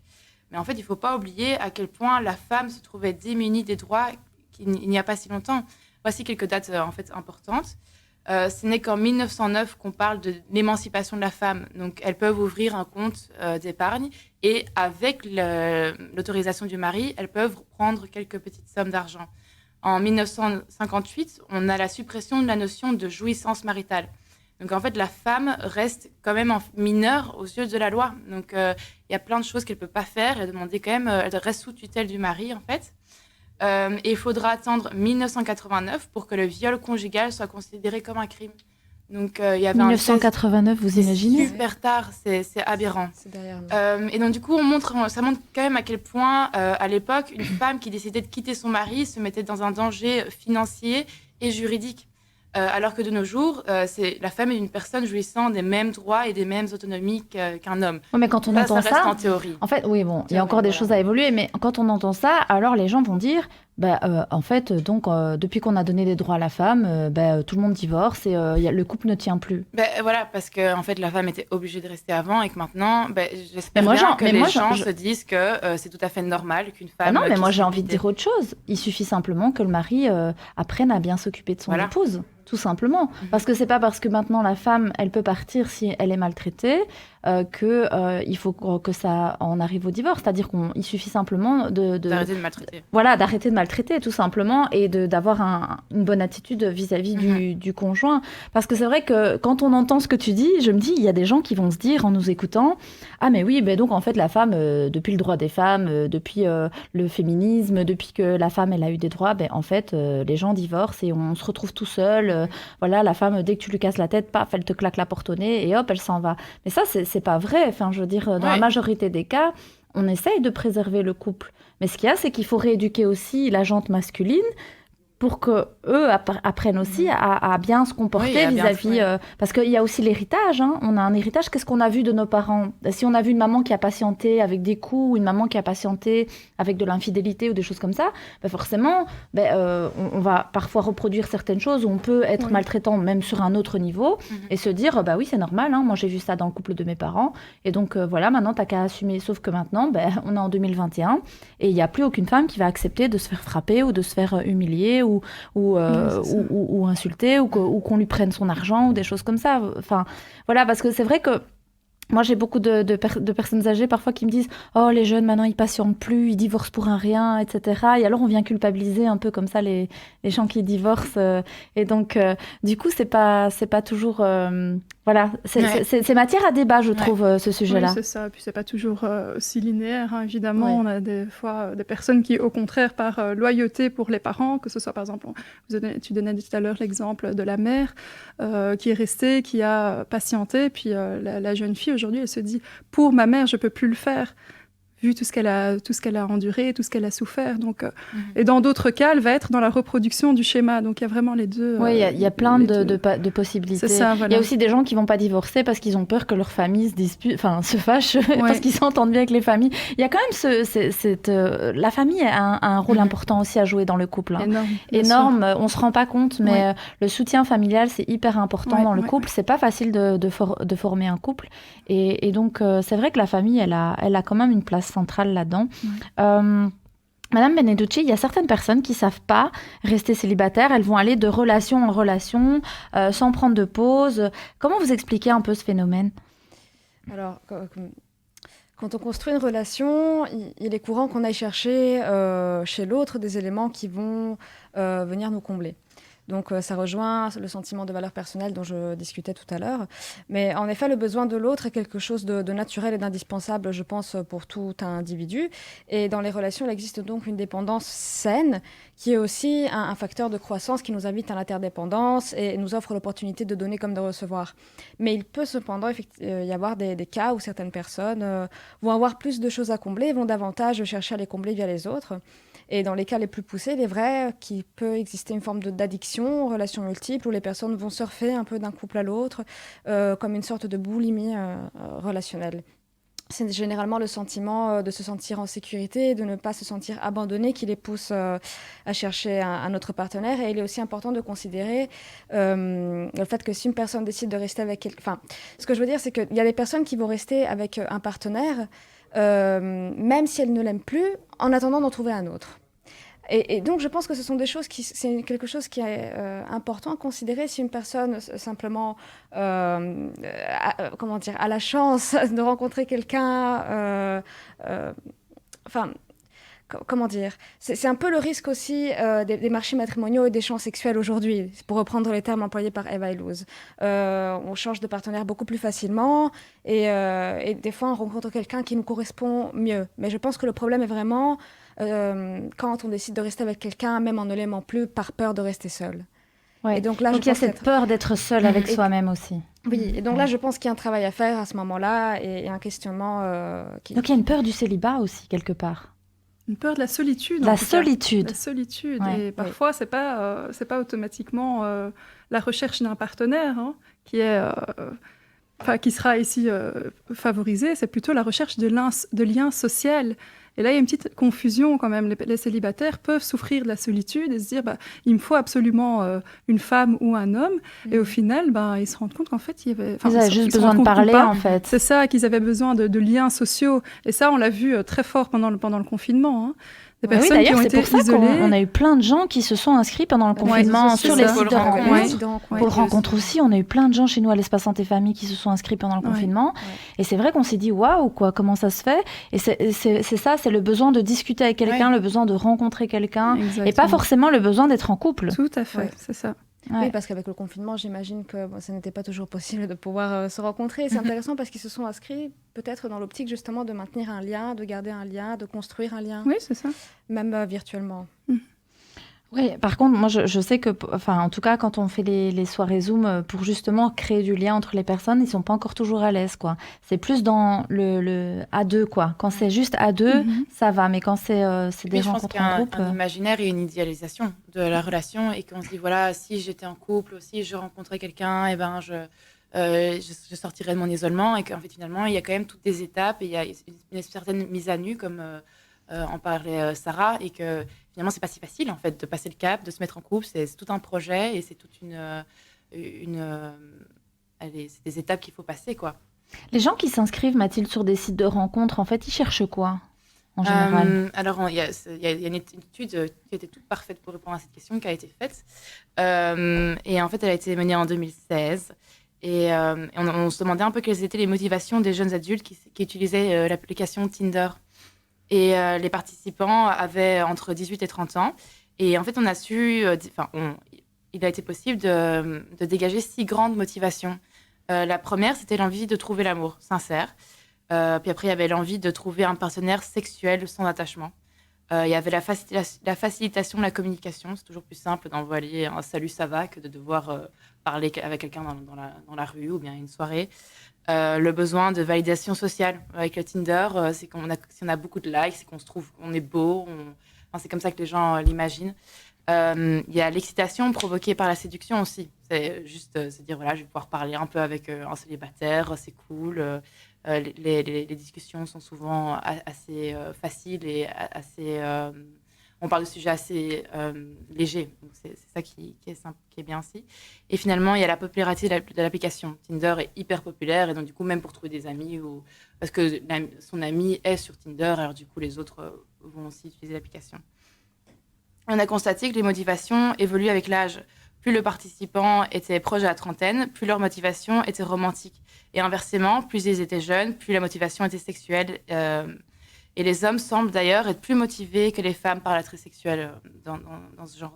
Mais en fait, il ne faut pas oublier à quel point la femme se trouvait démunie des droits il n'y a pas si longtemps. Voici quelques dates en fait importantes. Ce n'est qu'en 1909 qu'on parle de l'émancipation de la femme. Donc, elles peuvent ouvrir un compte d'épargne et avec l'autorisation du mari, elles peuvent prendre quelques petites sommes d'argent. En 1958, on a la suppression de la notion de jouissance maritale. Donc, en fait, la femme reste quand même mineure aux yeux de la loi. Donc, il y a plein de choses qu'elle ne peut pas faire. Elle reste sous tutelle du mari, en fait. Et il faudra attendre 1989 pour que le viol conjugal soit considéré comme un crime. Donc, il y avait 1989, vous imaginez? Super tard, c'est aberrant. C'est derrière nous. Et donc, du coup, ça montre quand même à quel point, à l'époque, une femme qui décidait de quitter son mari se mettait dans un danger financier et juridique. Alors que de nos jours, la femme est une personne jouissant des mêmes droits et des mêmes autonomies qu'un homme. Oui, mais quand on entend ça reste en théorie. En fait, oui, bon, il y a encore des choses à évoluer, mais quand on entend ça, alors les gens vont dire, en fait, donc, depuis qu'on a donné des droits à la femme, tout le monde divorce et le couple ne tient plus. Voilà, parce que en fait, la femme était obligée de rester avant et que maintenant, j'espère bien que les gens se disent que c'est tout à fait normal qu'une femme... non, mais moi j'ai envie de dire autre chose. Il suffit simplement que le mari apprenne à bien s'occuper de son épouse. Tout simplement. Parce que c'est pas parce que maintenant la femme, elle peut partir si elle est maltraitée qu'il faut que ça en arrive au divorce. C'est-à-dire qu'il suffit simplement d'arrêter de maltraiter. Voilà, d'arrêter de maltraiter, tout simplement, et d'avoir une bonne attitude vis-à-vis du conjoint. Parce que c'est vrai que quand on entend ce que tu dis, je me dis, il y a des gens qui vont se dire en nous écoutant, ah mais oui, donc en fait la femme, depuis le droit des femmes, depuis le féminisme, depuis que la femme elle a eu des droits, en fait les gens divorcent et on se retrouve tout seul. Voilà, la femme, dès que tu lui casses la tête, paf, elle te claque la porte au nez et hop, elle s'en va. Mais ça, c'est pas vrai. Enfin, je veux dire, dans la majorité des cas, on essaye de préserver le couple. Mais ce qu'il y a, c'est qu'il faut rééduquer aussi la jante masculine pour qu'eux apprennent aussi à bien se comporter vis-à-vis... parce qu'il y a aussi l'héritage. Hein. On a un héritage. Qu'est-ce qu'on a vu de nos parents? Si on a vu une maman qui a patienté avec des coups ou une maman qui a patienté avec de l'infidélité ou des choses comme ça, forcément, on va parfois reproduire certaines choses où on peut être maltraitant même sur un autre niveau et se dire, oui, c'est normal. Hein. Moi, j'ai vu ça dans le couple de mes parents. Et donc, voilà, maintenant, t'as qu'à assumer. Sauf que maintenant, on est en 2021 et il n'y a plus aucune femme qui va accepter de se faire frapper ou de se faire humilier ou insulter ou qu'on lui prenne son argent ou des choses comme ça. Enfin, voilà, parce que c'est vrai que moi, j'ai beaucoup de personnes âgées parfois qui me disent « Oh, les jeunes, maintenant, ils patientent plus, ils divorcent pour un rien, etc. » Et alors, on vient culpabiliser un peu comme ça les gens qui divorcent. Et donc, du coup, c'est pas toujours... voilà, c'est matière à débat, je trouve, ce sujet-là. Oui, c'est ça. Et puis, c'est pas toujours aussi linéaire, hein. Évidemment, on a des fois des personnes qui, au contraire, par loyauté pour les parents, que ce soit, par exemple, tu donnais tout à l'heure l'exemple de la mère qui est restée, qui a patienté, puis la jeune fille, aujourd'hui, elle se dit « Pour ma mère, je peux plus le faire ». Vu tout ce qu'elle a enduré, tout ce qu'elle a souffert. Donc, et dans d'autres cas, elle va être dans la reproduction du schéma. Donc, il y a vraiment les deux. Oui, il y a plein de possibilités. C'est ça, voilà. Il y a aussi des gens qui ne vont pas divorcer parce qu'ils ont peur que leur famille se fâche, parce qu'ils s'entendent bien avec les familles. Il y a quand même la famille a un rôle important aussi à jouer dans le couple. Hein. Énorme. On ne se rend pas compte, mais le soutien familial, c'est hyper important dans le couple. C'est pas facile de former un couple. Et donc, c'est vrai que la famille, elle a quand même une place centrale là-dedans. Madame Beneducci, il y a certaines personnes qui ne savent pas rester célibataires. Elles vont aller de relation en relation sans prendre de pause. Comment vous expliquez un peu ce phénomène? Alors, quand on construit une relation, il est courant qu'on aille chercher chez l'autre des éléments qui vont venir nous combler. Donc, ça rejoint le sentiment de valeur personnelle dont je discutais tout à l'heure. Mais en effet, le besoin de l'autre est quelque chose de naturel et d'indispensable, je pense, pour tout individu. Et dans les relations, il existe donc une dépendance saine qui est aussi un facteur de croissance qui nous invite à l'interdépendance et nous offre l'opportunité de donner comme de recevoir. Mais il peut cependant y avoir des cas où certaines personnes vont avoir plus de choses à combler et vont davantage chercher à les combler via les autres. Et dans les cas les plus poussés, il est vrai qu'il peut exister une forme d'addiction, relations multiples, où les personnes vont surfer un peu d'un couple à l'autre, comme une sorte de boulimie relationnelle. C'est généralement le sentiment de se sentir en sécurité, de ne pas se sentir abandonné qui les pousse à chercher un autre partenaire. Et il est aussi important de considérer le fait que si une personne décide de rester avec quelqu'un... Enfin, ce que je veux dire, c'est qu'il y a des personnes qui vont rester avec un partenaire, même si elles ne l'aiment plus, en attendant d'en trouver un autre. Et donc, je pense que ce sont des choses c'est quelque chose qui est important à considérer si une personne simplement, a la chance de rencontrer quelqu'un, comment dire, c'est un peu le risque aussi des marchés matrimoniaux et des champs sexuels aujourd'hui, pour reprendre les termes employés par Eva Illouz. On change de partenaire beaucoup plus facilement et des fois on rencontre quelqu'un qui nous correspond mieux. Mais je pense que le problème est vraiment quand on décide de rester avec quelqu'un, même en ne l'aimant plus, par peur de rester seul. Ouais. Et donc là, il y a cette peur d'être seul avec soi-même aussi. Oui, et donc là, je pense qu'il y a un travail à faire à ce moment-là et un questionnement Donc il y a une peur du célibat aussi, quelque part. Une peur de la solitude. La solitude. La solitude. Ouais. Et parfois, c'est pas automatiquement la recherche d'un partenaire qui est... qui sera ici favorisée, c'est plutôt la recherche de liens sociaux. Et là, il y a une petite confusion quand même. Les célibataires peuvent souffrir de la solitude et se dire il me faut absolument une femme ou un homme. Et au final, ils se rendent compte qu'en fait, ils avaient juste besoin de parler, en fait. C'est ça, qu'ils avaient besoin de liens sociaux. Et ça, on l'a vu très fort pendant le confinement. Des personnes qui ont été isolées. On a eu plein de gens qui se sont inscrits pendant le confinement sur les sites de rencontres. Pour rencontres aussi, on a eu plein de gens chez nous à l'Espace Santé Famille qui se sont inscrits pendant le confinement. Et c'est vrai qu'on s'est dit waouh, quoi, comment ça se fait? Et c'est ça, c'est le besoin de discuter avec quelqu'un, le besoin de rencontrer quelqu'un, et pas forcément le besoin d'être en couple. Tout à fait, c'est ça. Ouais. Oui, parce qu'avec le confinement, j'imagine que ça n'était pas toujours possible de pouvoir se rencontrer. Et c'est intéressant parce qu'ils se sont inscrits peut-être dans l'optique justement de maintenir un lien, de garder un lien, de construire un lien. Oui, c'est ça. Même virtuellement. Oui, par contre, moi, je sais que, en tout cas, quand on fait les soirées Zoom pour justement créer du lien entre les personnes, ils sont pas encore toujours à l'aise, quoi. C'est plus dans le à deux, quoi. Quand c'est juste à deux, ça va, mais quand c'est des rencontres en groupe... un imaginaire et une idéalisation de la relation, et qu'on se dit, voilà, si j'étais en couple, si je rencontrais quelqu'un, et je sortirais de mon isolement, et qu'en fait, finalement, il y a quand même toutes des étapes, et il y a une certaine mise à nu, comme en parlait Sarah, et que finalement, c'est pas si facile en fait de passer le cap, de se mettre en couple. C'est tout un projet et c'est toute c'est des étapes qu'il faut passer, quoi. Les gens qui s'inscrivent, Mathilde, sur des sites de rencontres, en fait, ils cherchent quoi en général? Alors, il y a une étude qui était toute parfaite pour répondre à cette question qui a été faite. Et en fait, elle a été menée en 2016. Et on se demandait un peu quelles étaient les motivations des jeunes adultes qui utilisaient l'application Tinder. Et les participants avaient entre 18 et 30 ans. Et en fait, on a su... il a été possible de dégager 6 grandes motivations. La première, c'était l'envie de trouver l'amour sincère. Puis après, il y avait l'envie de trouver un partenaire sexuel sans attachement. Il y avait la facilitation de la communication. C'est toujours plus simple d'envoyer un « salut, ça va » que de devoir parler avec quelqu'un dans la rue ou bien une soirée. Le besoin de validation sociale avec le Tinder, c'est si on a beaucoup de likes, c'est qu'on se trouve qu'on est beau, c'est comme ça que les gens l'imaginent. Il y a l'excitation provoquée par la séduction aussi. C'est juste se dire, voilà, je vais pouvoir parler un peu avec un célibataire, c'est cool. Les discussions sont souvent assez faciles et assez... on parle de sujets assez légers. Donc c'est ça qui est simple, qui est bien aussi. Et finalement, il y a la popularité de l'application. Tinder est hyper populaire et donc du coup, même pour trouver des amis, parce que son ami est sur Tinder, alors du coup, les autres vont aussi utiliser l'application. On a constaté que les motivations évoluent avec l'âge. Plus le participant était proche de la trentaine, plus leur motivation était romantique. Et inversement, plus ils étaient jeunes, plus la motivation était sexuelle. Et les hommes semblent d'ailleurs être plus motivés que les femmes par l'attrait sexuel dans ce genre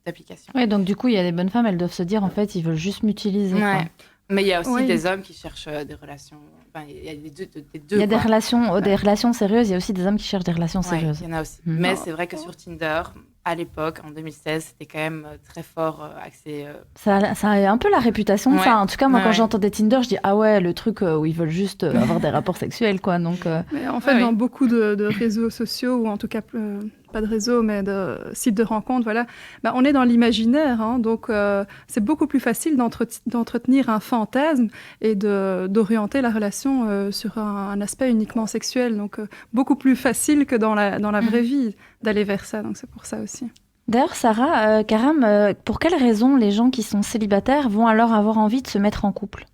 d'application. Oui, donc du coup, il y a des bonnes femmes, elles doivent se dire, en fait, ils veulent juste m'utiliser. Ouais. Mais il y a aussi des hommes qui cherchent des relations... il y a des deux. Il y a des relations sérieuses, il y a aussi des hommes qui cherchent des relations sérieuses. Il y en a aussi. Mais c'est vrai que sur Tinder, à l'époque, en 2016, c'était quand même très fort axé... Ça a un peu la réputation de ça. En tout cas, moi, quand j'entendais Tinder, je dis « Ah ouais, le truc où ils veulent juste avoir des rapports sexuels, quoi. » Donc, Mais en fait, dans beaucoup de réseaux sociaux, ou en tout cas pas de réseau, mais de sites de rencontres, voilà, on est dans l'imaginaire, hein, donc c'est beaucoup plus facile d'entretenir un fantasme et d'orienter la relation sur un aspect uniquement sexuel, donc beaucoup plus facile que dans la vraie vie d'aller vers ça, donc c'est pour ça aussi. D'ailleurs, Sarah, Karam, pour quelles raisons les gens qui sont célibataires vont alors avoir envie de se mettre en couple ?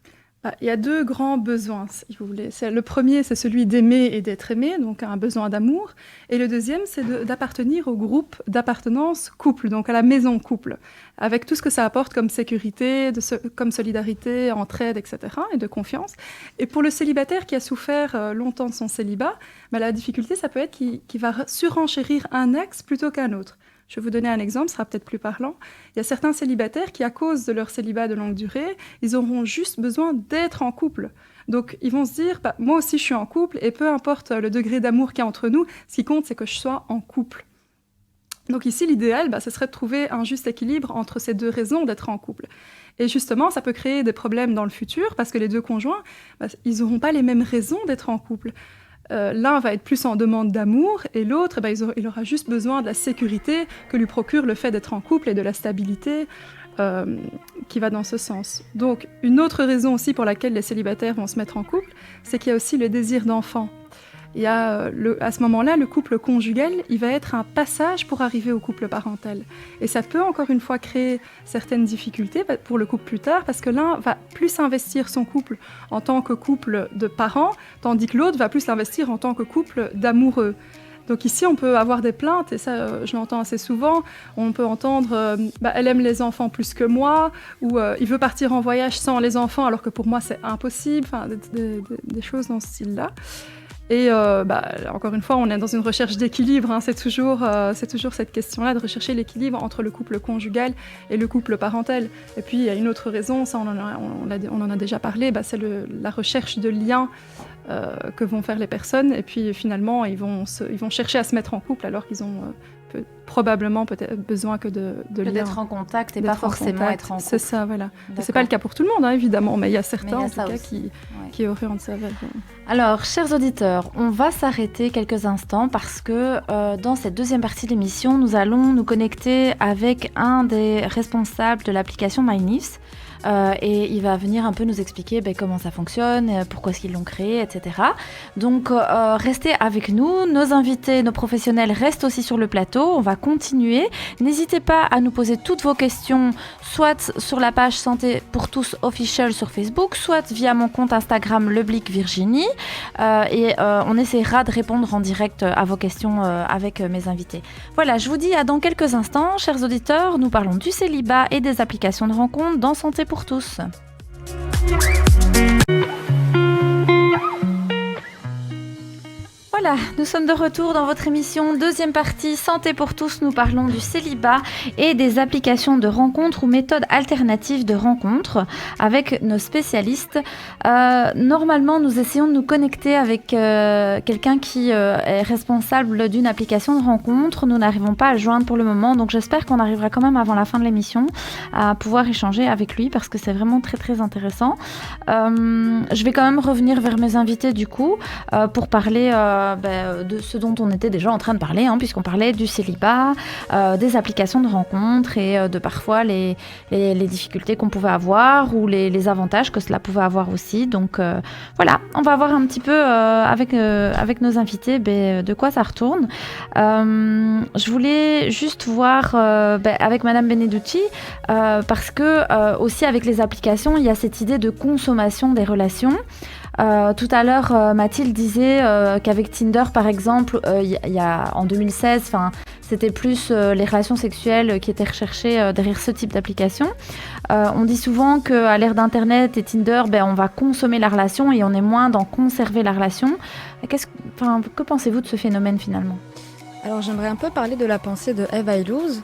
Il y a 2 grands besoins, si vous voulez. Le premier, c'est celui d'aimer et d'être aimé, donc un besoin d'amour. Et le deuxième, c'est d'appartenir au groupe d'appartenance couple, donc à la maison couple, avec tout ce que ça apporte comme sécurité, comme solidarité, entraide, etc., et de confiance. Et pour le célibataire qui a souffert longtemps de son célibat, la difficulté, ça peut être qu'il va surenchérir un axe plutôt qu'un autre. Je vais vous donner un exemple, ce sera peut-être plus parlant. Il y a certains célibataires qui, à cause de leur célibat de longue durée, ils auront juste besoin d'être en couple. Donc, ils vont se dire, moi aussi, je suis en couple, et peu importe le degré d'amour qu'il y a entre nous, ce qui compte, c'est que je sois en couple. Donc ici, l'idéal, ce serait de trouver un juste équilibre entre ces 2 raisons d'être en couple. Et justement, ça peut créer des problèmes dans le futur, parce que les 2 conjoints, ils n'auront pas les mêmes raisons d'être en couple. L'un va être plus en demande d'amour et l'autre, il aura juste besoin de la sécurité que lui procure le fait d'être en couple et de la stabilité qui va dans ce sens. Donc, une autre raison aussi pour laquelle les célibataires vont se mettre en couple, c'est qu'il y a aussi le désir d'enfant. Il y a à ce moment-là, le couple conjugal, il va être un passage pour arriver au couple parental. Et ça peut encore une fois créer certaines difficultés pour le couple plus tard, parce que l'un va plus investir son couple en tant que couple de parents, tandis que l'autre va plus l'investir en tant que couple d'amoureux. Donc ici, on peut avoir des plaintes, et ça, je l'entends assez souvent. On peut entendre elle aime les enfants plus que moi », ou « il veut partir en voyage sans les enfants alors que pour moi, c'est impossible », enfin, des choses dans ce style-là. Et encore une fois, on est dans une recherche d'équilibre, hein. C'est toujours cette question-là de rechercher l'équilibre entre le couple conjugal et le couple parental. Et puis, il y a une autre raison, ça on en a déjà parlé, c'est la recherche de liens que vont faire les personnes. Et puis finalement, ils vont chercher à se mettre en couple alors qu'ils ont probablement peut-être besoin que de liens. D'être en contact et pas forcément être en couple. C'est ça, voilà. C'est pas le cas pour tout le monde, hein, évidemment, mais il y a certains en tout cas qui orientent ça vers... Alors, chers auditeurs, on va s'arrêter quelques instants parce que dans cette deuxième partie de l'émission, nous allons nous connecter avec un des responsables de l'application MyNIFS. Et il va venir un peu nous expliquer comment ça fonctionne, pourquoi est-ce qu'ils l'ont créé, etc. Donc restez avec nous, nos invités, nos professionnels restent aussi sur le plateau, on va continuer. N'hésitez pas à nous poser toutes vos questions, soit sur la page Santé pour tous official sur Facebook, soit via mon compte Instagram Leblic Virginie, et on essaiera de répondre en direct à vos questions avec mes invités. Voilà, je vous dis à dans quelques instants, chers auditeurs, nous parlons du célibat et des applications de rencontres dans Santé pour tous. Voilà, nous sommes de retour dans votre émission deuxième partie Santé pour tous. Nous parlons du célibat et des applications de rencontres ou méthodes alternatives de rencontres avec nos spécialistes. Normalement, nous essayons de nous connecter avec quelqu'un qui est responsable d'une application de rencontre. Nous n'arrivons pas à le joindre pour le moment, donc j'espère qu'on arrivera quand même avant la fin de l'émission à pouvoir échanger avec lui parce que c'est vraiment très très intéressant. Je vais quand même revenir vers mes invités du coup pour parler de ce dont on était déjà en train de parler, hein, puisqu'on parlait du célibat, des applications de rencontres et de parfois les difficultés qu'on pouvait avoir ou les avantages que cela pouvait avoir aussi. Donc voilà, on va voir un petit peu avec nos invités de quoi ça retourne. Je voulais juste voir avec Madame Beneducci, parce que aussi avec les applications, il y a cette idée de consommation des relations. Tout à l'heure, Mathilde disait qu'avec Tinder, par exemple, il y a, en 2016, c'était plus les relations sexuelles qui étaient recherchées derrière ce type d'application. On dit souvent qu'à l'ère d'Internet et Tinder, on va consommer la relation et on est moins dans conserver la relation. Que pensez-vous de ce phénomène finalement ? Alors j'aimerais un peu parler de la pensée de Eva Illouz,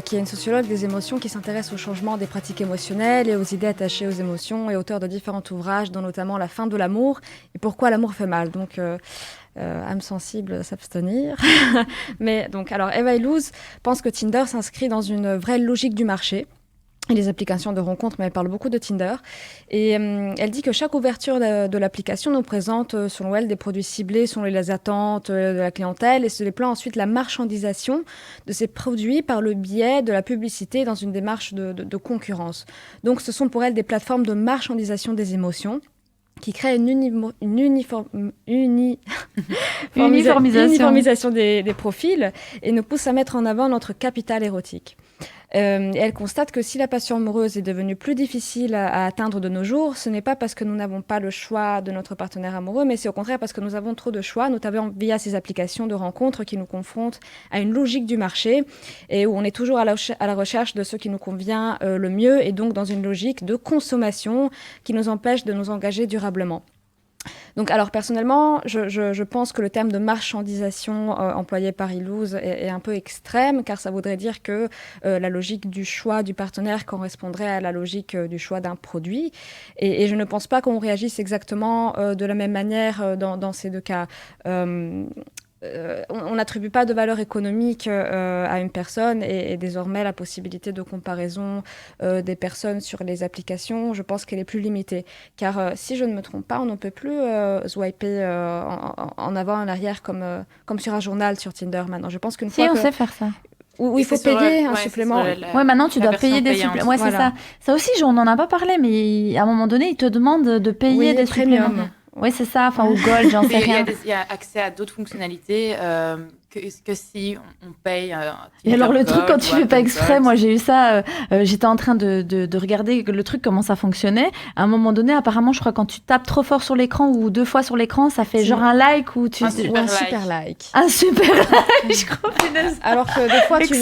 qui est une sociologue des émotions qui s'intéresse au changement des pratiques émotionnelles et aux idées attachées aux émotions et auteur de différents ouvrages, dont notamment La fin de l'amour et Pourquoi l'amour fait mal. Donc, âme sensible, s'abstenir. Mais donc, alors Eva Illouz pense que Tinder s'inscrit dans une vraie logique du marché et les applications de rencontres, mais elle parle beaucoup de Tinder. Et elle dit que chaque ouverture de l'application nous présente, selon elle, des produits ciblés selon les attentes de la clientèle et se déploie ensuite la marchandisation de ces produits par le biais de la publicité dans une démarche de concurrence. Donc ce sont pour elle des plateformes de marchandisation des émotions qui créent une uniformisation des profils et nous pousse à mettre en avant notre capital érotique. Et elle constate que si la passion amoureuse est devenue plus difficile à atteindre de nos jours, ce n'est pas parce que nous n'avons pas le choix de notre partenaire amoureux, mais c'est au contraire parce que nous avons trop de choix, notamment via ces applications de rencontres qui nous confrontent à une logique du marché et où on est toujours à la recherche de ce qui nous convient le mieux et donc dans une logique de consommation qui nous empêche de nous engager durablement. Donc, alors personnellement, je pense que le terme de marchandisation employé par Illouz est un peu extrême, car ça voudrait dire que la logique du choix du partenaire correspondrait à la logique du choix d'un produit. Et je ne pense pas qu'on réagisse exactement de la même manière dans ces deux cas. On n'attribue pas de valeur économique à une personne et désormais la possibilité de comparaison des personnes sur les applications, je pense qu'elle est plus limitée. Car si je ne me trompe pas, on ne peut plus swiper en avant et en arrière comme sur un journal sur Tinder maintenant. Je pense qu'une fois on sait faire ça. Où il faut payer un supplément. Ouais, maintenant tu dois payer des suppléments. Ouais, voilà. C'est ça. Ça aussi, on n'en a pas parlé, mais à un moment donné, ils te demandent de payer des suppléments. Oui, c'est ça, ou Gold, j'en sais rien. Il y a accès à d'autres fonctionnalités que si on paye. Et alors le truc, quand tu fais pas exprès, moi j'ai eu ça, j'étais en train de regarder le truc, comment ça fonctionnait. À un moment donné, apparemment, je crois quand tu tapes trop fort sur l'écran ou 2 fois sur l'écran, ça fait genre un like ou tu... un super like. Un super like, je crois. Alors que des fois, tu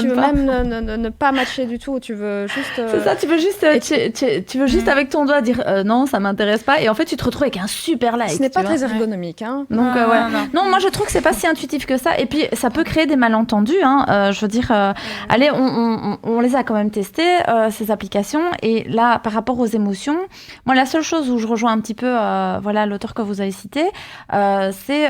veux même ne pas matcher du tout, tu veux juste... C'est ça, tu veux juste avec ton doigt dire non, ça m'intéresse pas, et en fait tu te retrouves avec un super like. Ce n'est pas très ergonomique. Hein. Donc, non, moi je trouve que c'est pas si intuitif que ça, et puis ça peut créer des malentendus, hein. Je veux dire, allez, on les a quand même testés, ces applications, et là, par rapport aux émotions, moi la seule chose où je rejoins un petit peu l'auteur que vous avez cité, c'est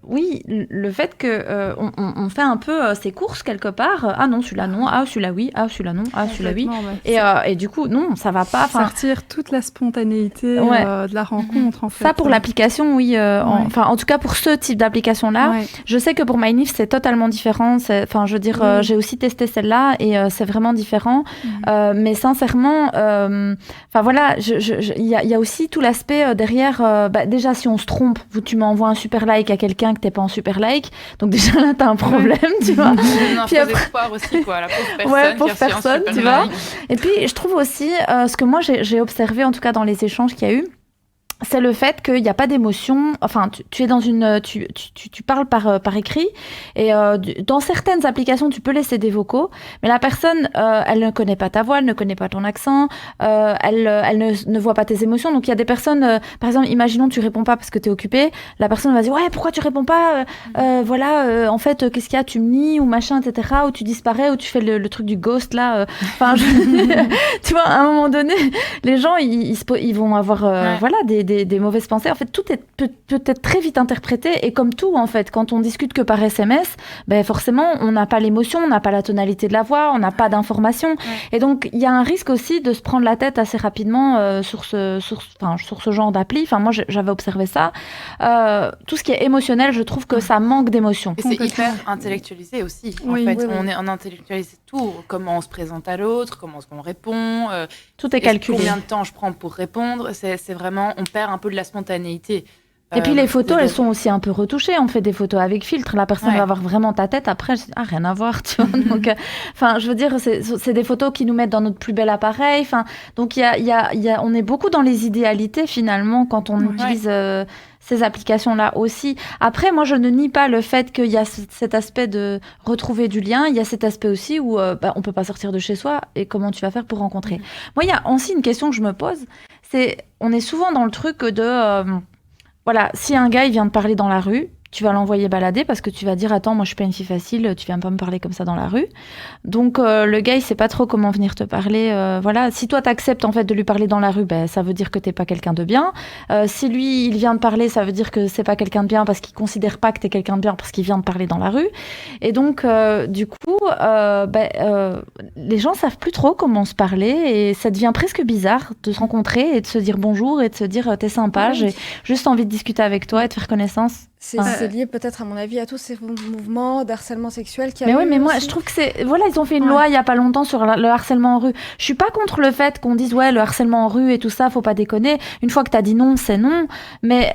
oui, le fait que on fait un peu ses courses quelque part. Ah non, celui-là non, ah celui-là oui, ah celui-là non, ah celui-là oui, et du coup non, ça va pas. Ça retire toute la spontanéité de la rencontre, en fait. Ça pour l'application, oui, en tout cas pour ce type d'application là. Je sais que pour MyNif, c'est totalement différent. Enfin, je veux dire, j'ai aussi testé celle-là et c'est vraiment différent. Mais sincèrement, enfin voilà, il y a aussi tout l'aspect derrière. Déjà, si on se trompe, tu m'envoies un super like à quelqu'un que t'es pas en super like, donc déjà là, t'as un problème, tu vois. Puis après, espoir aussi, quoi, la pauvre personne, tu vois. Et puis, je trouve aussi, ce que moi j'ai observé, en tout cas dans les échanges qu'il y a eu, c'est le fait qu'il n'y a pas d'émotion. Enfin, tu es dans une... Tu parles par écrit, et dans certaines applications, tu peux laisser des vocaux, mais la personne, elle ne connaît pas ta voix, elle ne connaît pas ton accent, elle ne voit pas tes émotions. Donc, il y a des personnes... par exemple, imaginons tu réponds pas parce que tu es occupé, la personne va dire « Ouais, pourquoi tu réponds pas en fait, qu'est-ce qu'il y a? Tu me nies, ou machin, etc. » Ou tu disparais, ou tu fais le truc du ghost, là. Enfin, tu vois, à un moment donné, les gens, ils vont avoir des mauvaises pensées. En fait, tout peut être très vite interprété, et comme tout, en fait, quand on discute que par SMS, forcément, on n'a pas l'émotion, on n'a pas la tonalité de la voix, on n'a pas d'information. Et donc, il y a un risque aussi de se prendre la tête assez rapidement sur ce genre d'appli. Enfin, moi, j'avais observé ça. Tout ce qui est émotionnel, je trouve que ça manque d'émotion. Et c'est hyper intellectualisé aussi. En fait, on intellectualise tout. Comment on se présente à l'autre, comment est-ce qu'on répond. Tout est calculé. Combien de temps je prends pour répondre. C'est vraiment... On perd un peu de la spontanéité. Et puis les photos, elles sont aussi un peu retouchées. On fait des photos avec filtre. La personne va avoir vraiment ta tête. Après, rien à voir, tu vois. Donc, je veux dire, c'est des photos qui nous mettent dans notre plus bel appareil. Enfin, donc on est beaucoup dans les idéalités finalement quand on utilise ces applications-là aussi. Après, moi, je ne nie pas le fait qu'il y a cet aspect de retrouver du lien. Il y a cet aspect aussi où on peut pas sortir de chez soi. Et comment tu vas faire pour rencontrer? Moi, il y a aussi une question que je me pose. On est souvent dans le truc de... voilà, si un gars, il vient te parler dans la rue, tu vas l'envoyer balader parce que tu vas dire attends, moi je suis pas une fille facile, tu viens pas me parler comme ça dans la rue. Donc le gars il sait pas trop comment venir te parler. Voilà, si toi t'acceptes en fait de lui parler dans la rue, ben ça veut dire que t'es pas quelqu'un de bien. Si lui il vient te parler, ça veut dire que c'est pas quelqu'un de bien parce qu'il considère pas que t'es quelqu'un de bien parce qu'il vient te parler dans la rue. Et donc du coup, les gens savent plus trop comment se parler et ça devient presque bizarre de se rencontrer et de se dire bonjour et de se dire t'es sympa, j'ai juste envie de discuter avec toi et de faire connaissance. C'est lié peut-être, à mon avis, à tous ces mouvements d'harcèlement sexuel qu'il y a. Mais oui, mais moi, aussi. je trouve que c'est... Voilà, ils ont fait une loi il y a pas longtemps sur le harcèlement en rue. Je suis pas contre le fait qu'on dise, ouais, le harcèlement en rue et tout ça, faut pas déconner. Une fois que t'as dit non, c'est non. Mais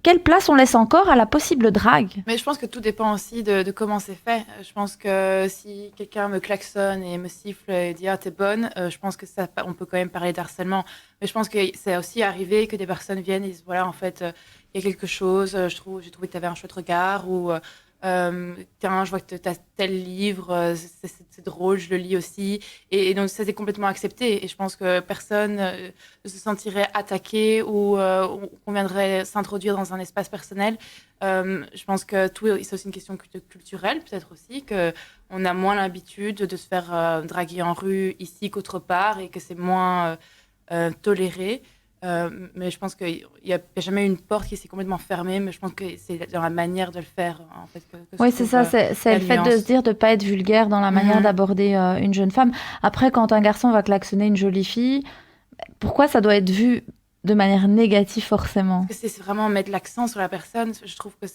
quelle place on laisse encore à la possible drague ? Mais je pense que tout dépend aussi de comment c'est fait. Je pense que si quelqu'un me klaxonne et me siffle et dit « Ah, t'es bonne », je pense que ça, on peut quand même parler d'harcèlement. Mais je pense que c'est aussi arrivé que des personnes viennent et disent « Voilà, en fait, il y a quelque chose, j'ai trouvé que tu avais un chouette regard » ou tiens, je vois que tu as tel livre, c'est drôle, je le lis aussi. Et donc, ça, c'est complètement accepté. Et je pense que personne ne se sentirait attaqué ou qu'on viendrait s'introduire dans un espace personnel. Je pense que c'est aussi une question culturelle, peut-être aussi, qu'on a moins l'habitude de se faire draguer en rue ici qu'autre part et que c'est moins toléré. Mais je pense qu'il n'y a jamais eu une porte qui s'est complètement fermée, mais je pense que c'est dans la manière de le faire, en fait. Oui, c'est ça, c'est le fait de se dire de ne pas être vulgaire dans la manière d'aborder une jeune femme. Après, quand un garçon va klaxonner une jolie fille, pourquoi ça doit être vu de manière négative forcément ? Parce que c'est vraiment mettre l'accent sur la personne. Je trouve que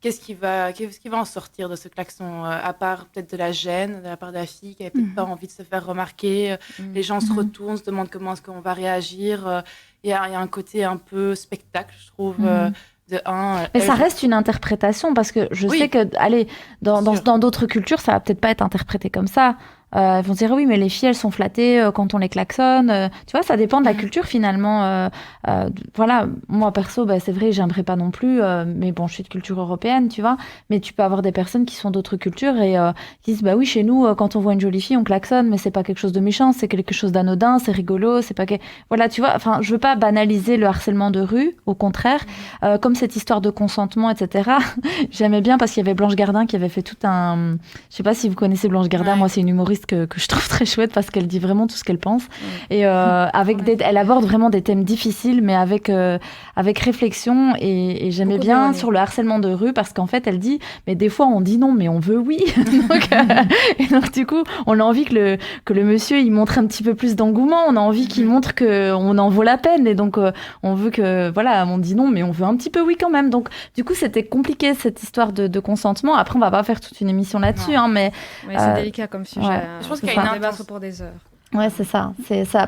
qu'est-ce qui va en sortir de ce klaxon, à part peut-être de la gêne de la part de la fille qui n'a peut-être pas envie de se faire remarquer. Les gens se retournent, se demandent comment est-ce qu'on va réagir. Il y a un côté un peu spectacle, je trouve. Mais ça reste une interprétation parce que je sais que, allez, dans d'autres cultures, ça va peut-être pas être interprété comme ça. Ils vont dire oui, mais les filles elles sont flattées quand on les klaxonne. Tu vois, ça dépend de la culture finalement. Voilà, moi perso, c'est vrai, j'aimerais pas non plus, mais bon, je suis de culture européenne, tu vois. Mais tu peux avoir des personnes qui sont d'autres cultures et qui disent bah oui, chez nous, quand on voit une jolie fille, on klaxonne, mais c'est pas quelque chose de méchant, c'est quelque chose d'anodin, c'est rigolo, c'est pas voilà, tu vois. Enfin, je veux pas banaliser le harcèlement de rue, au contraire, comme cette histoire de consentement, etc. J'aimais bien parce qu'il y avait Blanche Gardin qui avait fait tout un, je sais pas si vous connaissez Blanche Gardin, moi c'est une humoriste que je trouve très chouette parce qu'elle dit vraiment tout ce qu'elle pense et elle aborde vraiment des thèmes difficiles mais avec réflexion et j'aimais bien sur le harcèlement de rue parce qu'en fait elle dit mais des fois on dit non mais on veut oui et donc du coup on a envie que le monsieur il montre un petit peu plus d'engouement, on a envie qu'il montre qu'on en vaut la peine et donc on veut que voilà, on dit non mais on veut un petit peu oui quand même, donc du coup c'était compliqué cette histoire de consentement. Après on va pas faire toute une émission là-dessus mais c'est délicat comme sujet. Ouais. Je pense qu'il y a une débattre pour des heures. Ouais, c'est ça.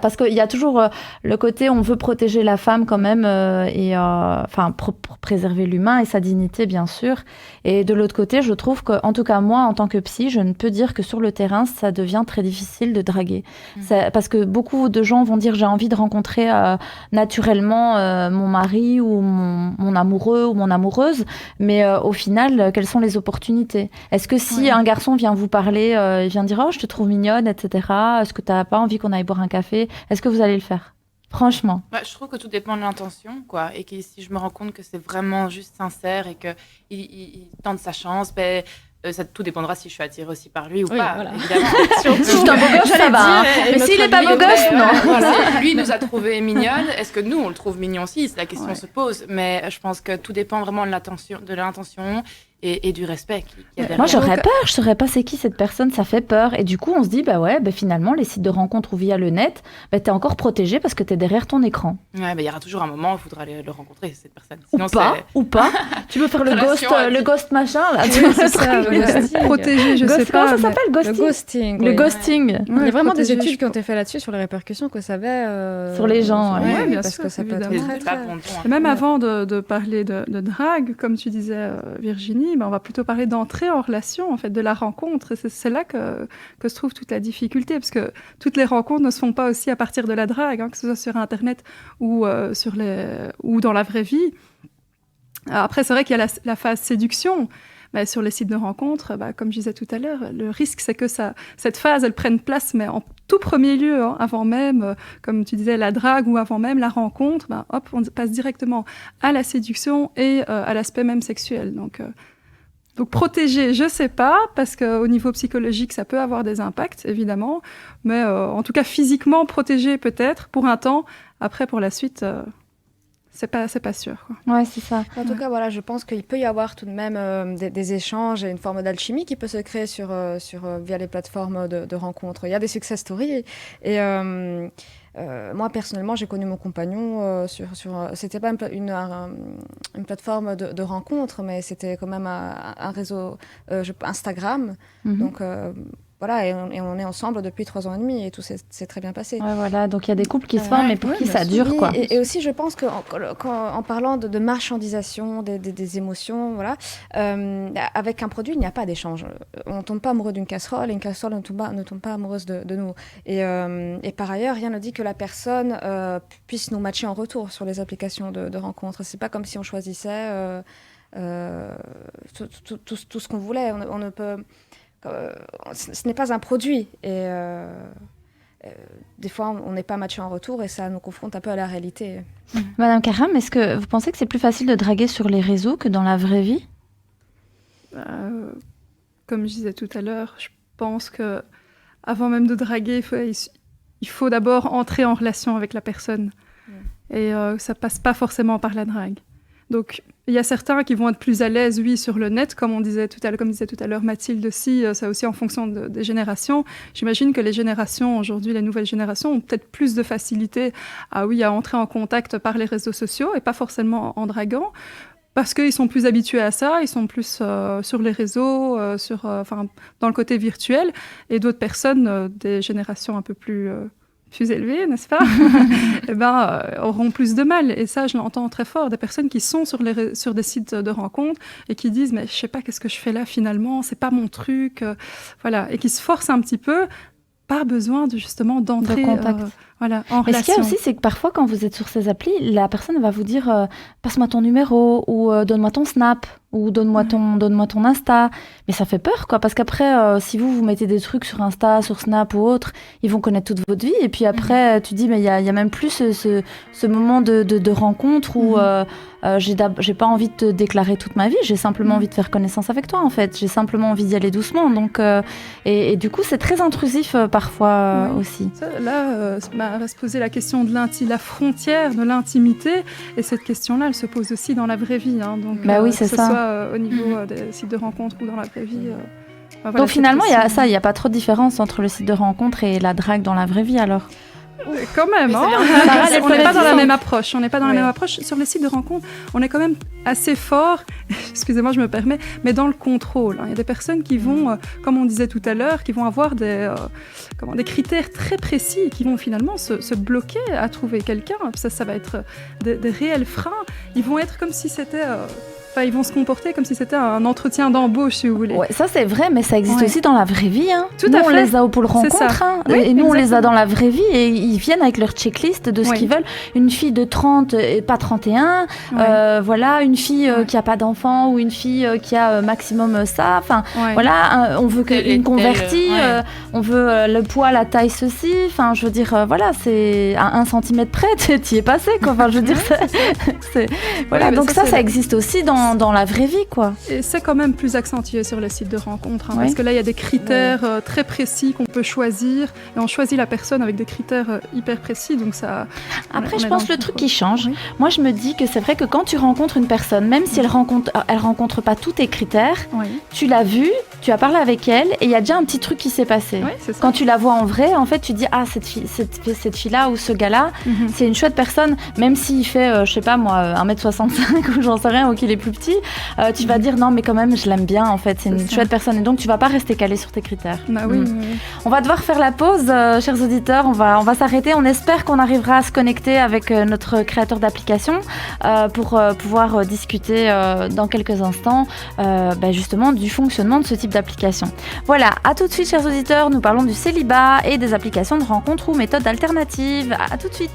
Parce qu'il y a toujours le côté on veut protéger la femme quand même pour préserver l'humain et sa dignité, bien sûr. Et de l'autre côté, je trouve qu'en tout cas, moi, en tant que psy, je ne peux dire que sur le terrain, ça devient très difficile de draguer. Parce que beaucoup de gens vont dire j'ai envie de rencontrer naturellement mon mari ou mon amoureux ou mon amoureuse, mais au final, quelles sont les opportunités ? Est-ce que si un garçon vient vous parler, il vient dire « Oh, je te trouve mignonne, etc. » Est-ce que tu n'as pas envie qu'on aille boire un café ? Est-ce que vous allez le faire ? Franchement. Je trouve que tout dépend de l'intention, quoi. Et que si je me rends compte que c'est vraiment juste sincère et qu'il tente sa chance, ça tout dépendra si je suis attirée aussi par lui ou pas, voilà. évidemment. Si c'est un beau gosse, ça va. Mais s'il n'est pas beau gosse, non. Voilà. Lui nous a trouvé mignonne. Est-ce que nous, on le trouve mignon aussi ? La question se pose. Mais je pense que tout dépend vraiment de l'intention et du respect qu'il y a derrière. Moi, j'aurais peur. Je ne saurais pas c'est qui cette personne. Ça fait peur. Et du coup, on se dit, finalement, les sites de rencontres ou via le net, t'es encore protégé parce que t'es derrière ton écran. Ouais, il y aura toujours un moment où il faudra le rencontrer, cette personne. Sinon, ou pas. Tu veux faire le ghost machin, là. Oui, c'est ça, le ghosting. Protégé, je sais pas. Comment ça s'appelle, ghosting ? Le ghosting. Le ghosting. Il y a vraiment des études qui ont été faites là-dessus sur les répercussions que ça avait sur les gens. Oui, bien parce sûr, que ça peut être évidemment. très... Et même avant de parler de drague, comme tu disais, Virginie, on va plutôt parler d'entrer en relation, en fait, de la rencontre. Et c'est là que se trouve toute la difficulté, parce que toutes les rencontres ne se font pas aussi à partir de la drague, que ce soit sur Internet ou dans la vraie vie. Après, c'est vrai qu'il y a la phase séduction, sur les sites de rencontres, comme je disais tout à l'heure, le risque, c'est que cette phase, elle prenne place, mais en tout premier lieu, avant même, comme tu disais, la drague ou avant même la rencontre, on passe directement à la séduction et à l'aspect même sexuel. Donc protéger, je ne sais pas, parce qu'au niveau psychologique, ça peut avoir des impacts, évidemment, mais en tout cas, physiquement, protéger peut-être pour un temps. Après, pour la suite, c'est pas sûr, quoi. Ouais, c'est ça. En tout cas, voilà, je pense qu'il peut y avoir tout de même des échanges et une forme d'alchimie qui peut se créer via les plateformes de rencontres. Il y a des success stories et moi, personnellement, j'ai connu mon compagnon c'était pas une plateforme de rencontre, mais c'était quand même un réseau Instagram. Donc, voilà, et on est ensemble depuis 3 ans et demi et tout s'est très bien passé. Ouais, voilà, donc il y a des couples qui se forment, mais pour qui ça dure, quoi. Et aussi, je pense qu'en parlant de marchandisation des émotions, voilà, avec un produit, il n'y a pas d'échange. On ne tombe pas amoureux d'une casserole et une casserole ne tombe pas amoureuse de nous. Et par ailleurs, rien ne dit que la personne puisse nous matcher en retour sur les applications de rencontres. C'est pas comme si on choisissait tout ce qu'on voulait. On ne peut... ce n'est pas un produit et des fois on n'est pas matché en retour et ça nous confronte un peu à la réalité. Madame Karam, est-ce que vous pensez que c'est plus facile de draguer sur les réseaux que dans la vraie vie ? Comme je disais tout à l'heure, je pense que avant même de draguer, il faut d'abord entrer en relation avec la personne et ça passe pas forcément par la drague. Donc, il y a certains qui vont être plus à l'aise, oui, sur le net, comme disait tout à l'heure Mathilde aussi, ça aussi en fonction des générations. J'imagine que les générations, aujourd'hui, les nouvelles générations, ont peut-être plus de facilité à entrer en contact par les réseaux sociaux et pas forcément en draguant, parce qu'ils sont plus habitués à ça, ils sont plus sur les réseaux, dans le côté virtuel, et d'autres personnes, des générations un peu plus élevées, n'est-ce pas, auront plus de mal. Et ça, je l'entends très fort, des personnes qui sont sur des sites de rencontres et qui disent « mais je sais pas qu'est-ce que je fais là finalement, c'est pas mon truc », voilà, et qui se forcent un petit peu, pas besoin justement d'entrer en contact. En relation. Mais ce qu'il y a aussi, c'est que parfois, quand vous êtes sur ces applis, la personne va vous dire passe-moi ton numéro, ou donne-moi ton Snap, ou donne-moi ton Insta. Mais ça fait peur, quoi, parce qu'après, si vous mettez des trucs sur Insta, sur Snap ou autre, ils vont connaître toute votre vie. Et puis après, tu dis, mais il y a même plus ce moment de rencontre où j'ai pas envie de te déclarer toute ma vie, j'ai simplement envie de faire connaissance avec toi, en fait. J'ai simplement envie d'y aller doucement. Donc, et du coup, c'est très intrusif parfois aussi. Là, va se poser la question de la frontière de l'intimité, et cette question-là, elle se pose aussi dans la vraie vie. Donc, oui, c'est que ce soit au niveau des sites de rencontres ou dans la vraie vie. Voilà, donc finalement, il n'y a pas trop de différence entre le site de rencontre et la drague dans la vraie vie, alors. Quand même, on n'est pas dans la même approche. On n'est pas dans la même approche. Sur les sites de rencontres, on est quand même assez fort, excusez-moi, je me permets, mais dans le contrôle. Il y a des personnes qui vont, comme on disait tout à l'heure, qui vont avoir des critères très précis et qui vont finalement se bloquer à trouver quelqu'un. Ça va être des réels freins. Ils vont être comme si c'était... ils vont se comporter comme si c'était un entretien d'embauche, si vous voulez. Ouais, ça c'est vrai, mais ça existe aussi dans la vraie vie. Tout à fait. On les a au pôle rencontre, et nous on les a dans la vraie vie, et ils viennent avec leur checklist de ce qu'ils veulent. Une fille de 30 et pas 31, voilà, une fille qui a pas d'enfant, ou une fille qui a maximum ça. Enfin, voilà, on veut une convertie, on veut le poids, la taille, ceci. Enfin, je veux dire, voilà, c'est à 1 centimètre près, tu y es passé, quoi. Enfin, je veux dire, voilà. Donc ça existe aussi dans la vraie vie, quoi. Et c'est quand même plus accentué sur les sites de rencontres, parce que là, il y a des critères très précis qu'on peut choisir, et on choisit la personne avec des critères hyper précis, donc ça... Après, je pense que le truc qui change, moi, je me dis que c'est vrai que quand tu rencontres une personne, même si elle rencontre pas tous tes critères, tu l'as vue, tu as parlé avec elle, et il y a déjà un petit truc qui s'est passé. Quand tu la vois en vrai, en fait, tu dis, ah, cette fille-là ou ce gars-là, c'est une chouette personne, même s'il fait, je sais pas moi, 1m65 ou j'en sais rien, ou qu'il est plus petit, tu vas dire non mais quand même je l'aime bien, en fait c'est une chouette personne, et donc tu vas pas rester calé sur tes critères. On va devoir faire la pause, chers auditeurs, on va s'arrêter. On espère qu'on arrivera à se connecter avec notre créateur d'application pour pouvoir discuter dans quelques instants justement du fonctionnement de ce type d'application. Voilà, à tout de suite chers auditeurs, nous parlons du célibat et des applications de rencontres ou méthodes alternatives. À tout de suite.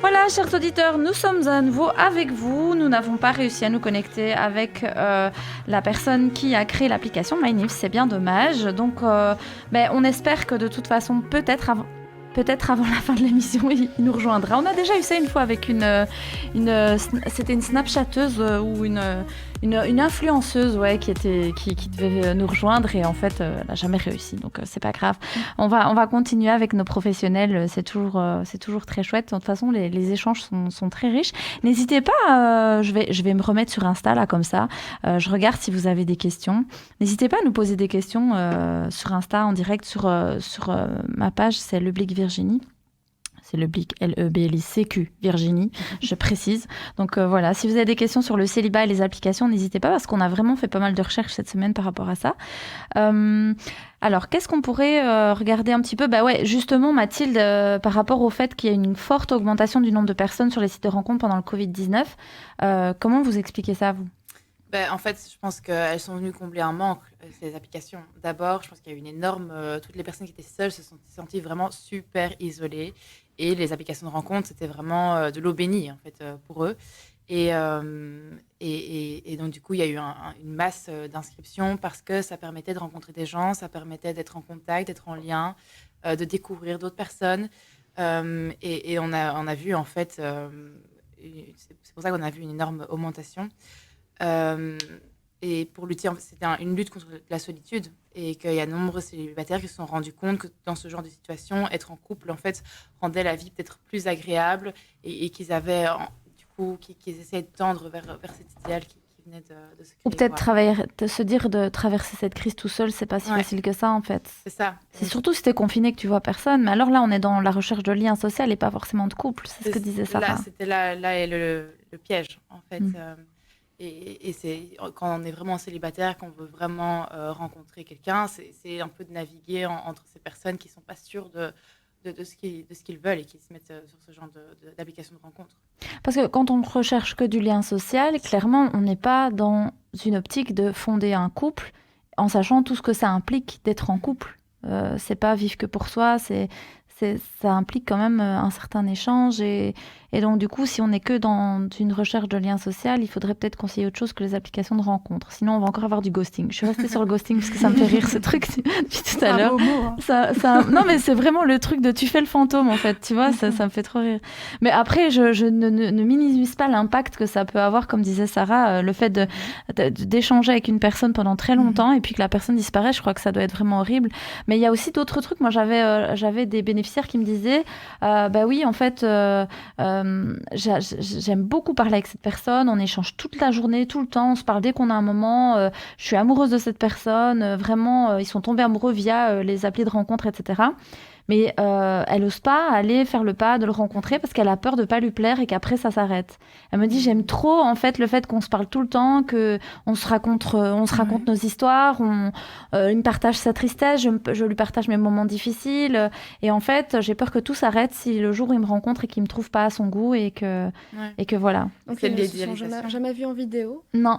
Voilà, chers auditeurs, nous sommes à nouveau avec vous. Nous n'avons pas réussi à nous connecter avec la personne qui a créé l'application MyNIF. C'est bien dommage. Donc, on espère que de toute façon, peut-être avant la fin de l'émission, il nous rejoindra. On a déjà eu ça une fois avec c'était une Snapchatteuse ou une influenceuse qui devait nous rejoindre et en fait, elle n'a jamais réussi. Donc, c'est pas grave. On va continuer avec nos professionnels. C'est toujours très chouette. De toute façon, les échanges sont très riches. N'hésitez pas, je vais me remettre sur Insta, là, comme ça. Je regarde si vous avez des questions. N'hésitez pas à nous poser des questions sur Insta en direct sur ma page, c'est Leblic Virginie. C'est Leblic, L-E-B-L-I-C-Q, Virginie, je précise. Donc voilà, si vous avez des questions sur le célibat et les applications, n'hésitez pas parce qu'on a vraiment fait pas mal de recherches cette semaine par rapport à ça. Alors, qu'est-ce qu'on pourrait regarder un petit peu ? Justement, Mathilde, par rapport au fait qu'il y a une forte augmentation du nombre de personnes sur les sites de rencontres pendant le Covid-19, comment vous expliquez ça, vous ? En fait, je pense qu'elles sont venues combler un manque, ces applications. D'abord, je pense qu'il y a eu une énorme... toutes les personnes qui étaient seules se sont senties vraiment super isolées. Et les applications de rencontres, c'était vraiment de l'eau bénie, en fait, pour eux. Et donc, du coup, il y a eu une masse d'inscriptions parce que ça permettait de rencontrer des gens, ça permettait d'être en contact, d'être en lien, de découvrir d'autres personnes. Et on a vu, en fait... c'est pour ça qu'on a vu une énorme augmentation. Et pour lutter, en fait, c'était une lutte contre la solitude et qu'il y a de nombreux célibataires qui se sont rendus compte que dans ce genre de situation, être en couple, en fait, rendait la vie peut-être plus agréable et qu'ils avaient, qu'ils essayaient de tendre vers cet idéal qui venait de se créer. Ou peut-être se dire de traverser cette crise tout seul, c'est pas si facile que ça, en fait. C'est ça. C'est surtout si t'es confiné que tu vois personne. Mais alors là, on est dans la recherche de liens sociaux et pas forcément de couple. C'est ce que disait Sarah. C'était là est le piège, en fait. Et c'est quand on est vraiment célibataire, qu'on veut vraiment rencontrer quelqu'un, c'est un peu de naviguer entre ces personnes qui ne sont pas sûres de ce qu'ils veulent et qui se mettent sur ce genre d'application de rencontre. Parce que quand on ne recherche que du lien social, clairement, on n'est pas dans une optique de fonder un couple en sachant tout ce que ça implique d'être en couple. C'est pas vivre que pour soi, ça implique quand même un certain échange et donc du coup si on n'est que dans une recherche de lien social, il faudrait peut-être conseiller autre chose que les applications de rencontres, sinon on va encore avoir du ghosting. Je suis restée sur le ghosting parce que ça me fait rire ce truc depuis tout à l'heure. Non mais c'est vraiment le truc de tu fais le fantôme en fait, tu vois, ça me fait trop rire. Mais après je ne minimise pas l'impact que ça peut avoir, comme disait Sarah, le fait d'échanger avec une personne pendant très longtemps et puis que la personne disparaît, je crois que ça doit être vraiment horrible. Mais il y a aussi d'autres trucs. Moi j'avais des bénéficiaires qui me disaient oui en fait j'aime beaucoup parler avec cette personne, on échange toute la journée, tout le temps, on se parle dès qu'on a un moment, je suis amoureuse de cette personne, vraiment ils sont tombés amoureux via les applis de rencontre, etc. Mais elle n'ose pas aller faire le pas de le rencontrer parce qu'elle a peur de ne pas lui plaire et qu'après ça s'arrête. Elle me dit j'aime trop en fait le fait qu'on se parle tout le temps, qu'on se raconte nos histoires, il me partage sa tristesse, je lui partage mes moments difficiles et en fait j'ai peur que tout s'arrête si le jour où il me rencontre et qu'il me trouve pas à son goût et que voilà. Donc ils ne se sont jamais vus en vidéo ? Non,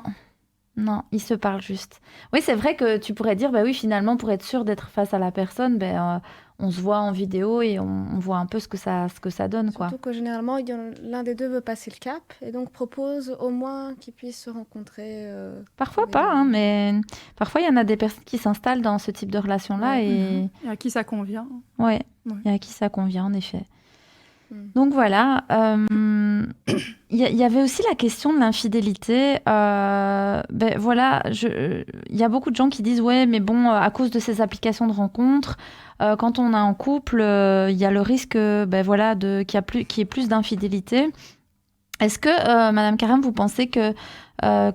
ils se parlent juste. Oui, c'est vrai que tu pourrais dire, finalement, pour être sûr d'être face à la personne, on se voit en vidéo et on voit un peu ce que ça donne. Surtout que généralement, l'un des deux veut passer le cap et donc propose au moins qu'ils puissent se rencontrer. Parfois pas, mais parfois il y en a des personnes qui s'installent dans ce type de relation-là. Et à qui ça convient. Oui, et à qui ça convient, en effet. Donc voilà, il y avait aussi la question de l'infidélité. Voilà, il y a beaucoup de gens qui disent ouais, mais bon, à cause de ces applications de rencontres, quand on est en couple, il y a le risque, qu'il y ait plus d'infidélité. Est-ce que, Madame Karam, vous pensez que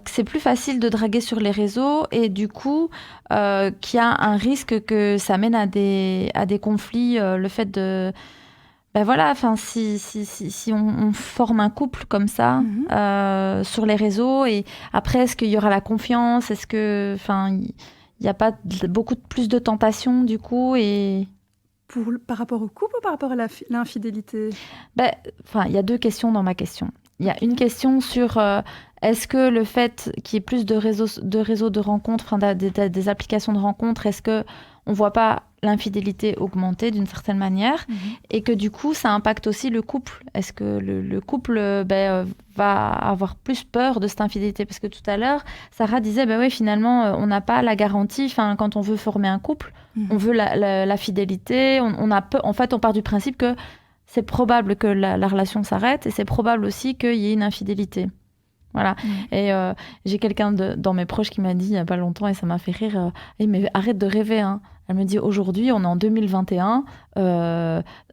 c'est plus facile de draguer sur les réseaux et du coup qu'il y a un risque que ça mène à des conflits, le fait de si on forme un couple comme ça sur les réseaux et après est-ce qu'il y aura la confiance, est-ce que il n'y a pas beaucoup plus de tentations du coup et par rapport au couple ou par rapport à l'infidélité? Il y a deux questions dans ma question. Il y a une question sur est-ce que le fait qu'il y ait plus de réseaux de rencontres, des applications de rencontres, est-ce que on voit pas l'infidélité augmenter d'une certaine manière et que du coup, ça impacte aussi le couple. Est-ce que le couple va avoir plus peur de cette infidélité? Parce que tout à l'heure, Sarah disait, oui, finalement, on n'a pas la garantie. Quand on veut former un couple, on veut la fidélité. On a peur. En fait, on part du principe que c'est probable que la relation s'arrête et c'est probable aussi qu'il y ait une infidélité. Voilà. Et j'ai quelqu'un dans mes proches qui m'a dit il n'y a pas longtemps, et ça m'a fait rire, mais arrête de rêver, hein. Elle me dit, aujourd'hui, on est en 2021,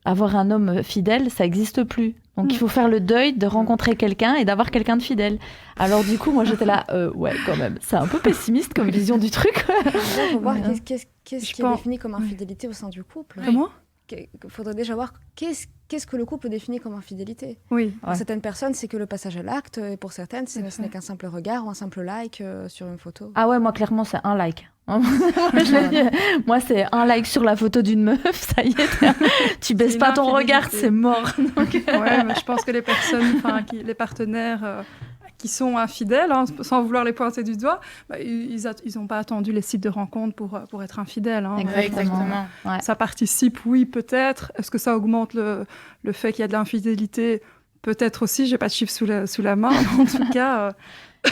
avoir un homme fidèle, ça n'existe plus. Donc, il faut faire le deuil de rencontrer quelqu'un et d'avoir quelqu'un de fidèle. Alors, du coup, moi, j'étais là, ouais, quand même, c'est un peu pessimiste comme vision du truc. Il faut voir qu'est-ce qui est défini comme infidélité au sein du couple. Comment ? Il faudrait déjà voir qu'est-ce que le couple définit comme infidélité. Oui. Pour certaines personnes, c'est que le passage à l'acte, et pour certaines, ce n'est qu'un simple regard ou un simple like sur une photo. Ah ouais, moi, clairement, c'est un like. Moi, c'est un like sur la photo d'une meuf, ça y est, tu baisses pas ton regard, c'est mort. Ouais, mais je pense que les personnes, les partenaires qui sont infidèles, hein, sans vouloir les pointer du doigt, ils n'ont pas attendu les sites de rencontres pour être infidèles. Hein. Exactement. Ouais. Ça participe, oui, peut-être. Est-ce que ça augmente le fait qu'il y a de l'infidélité? Peut-être aussi, j'ai pas de chiffre sous la main, mais en tout cas...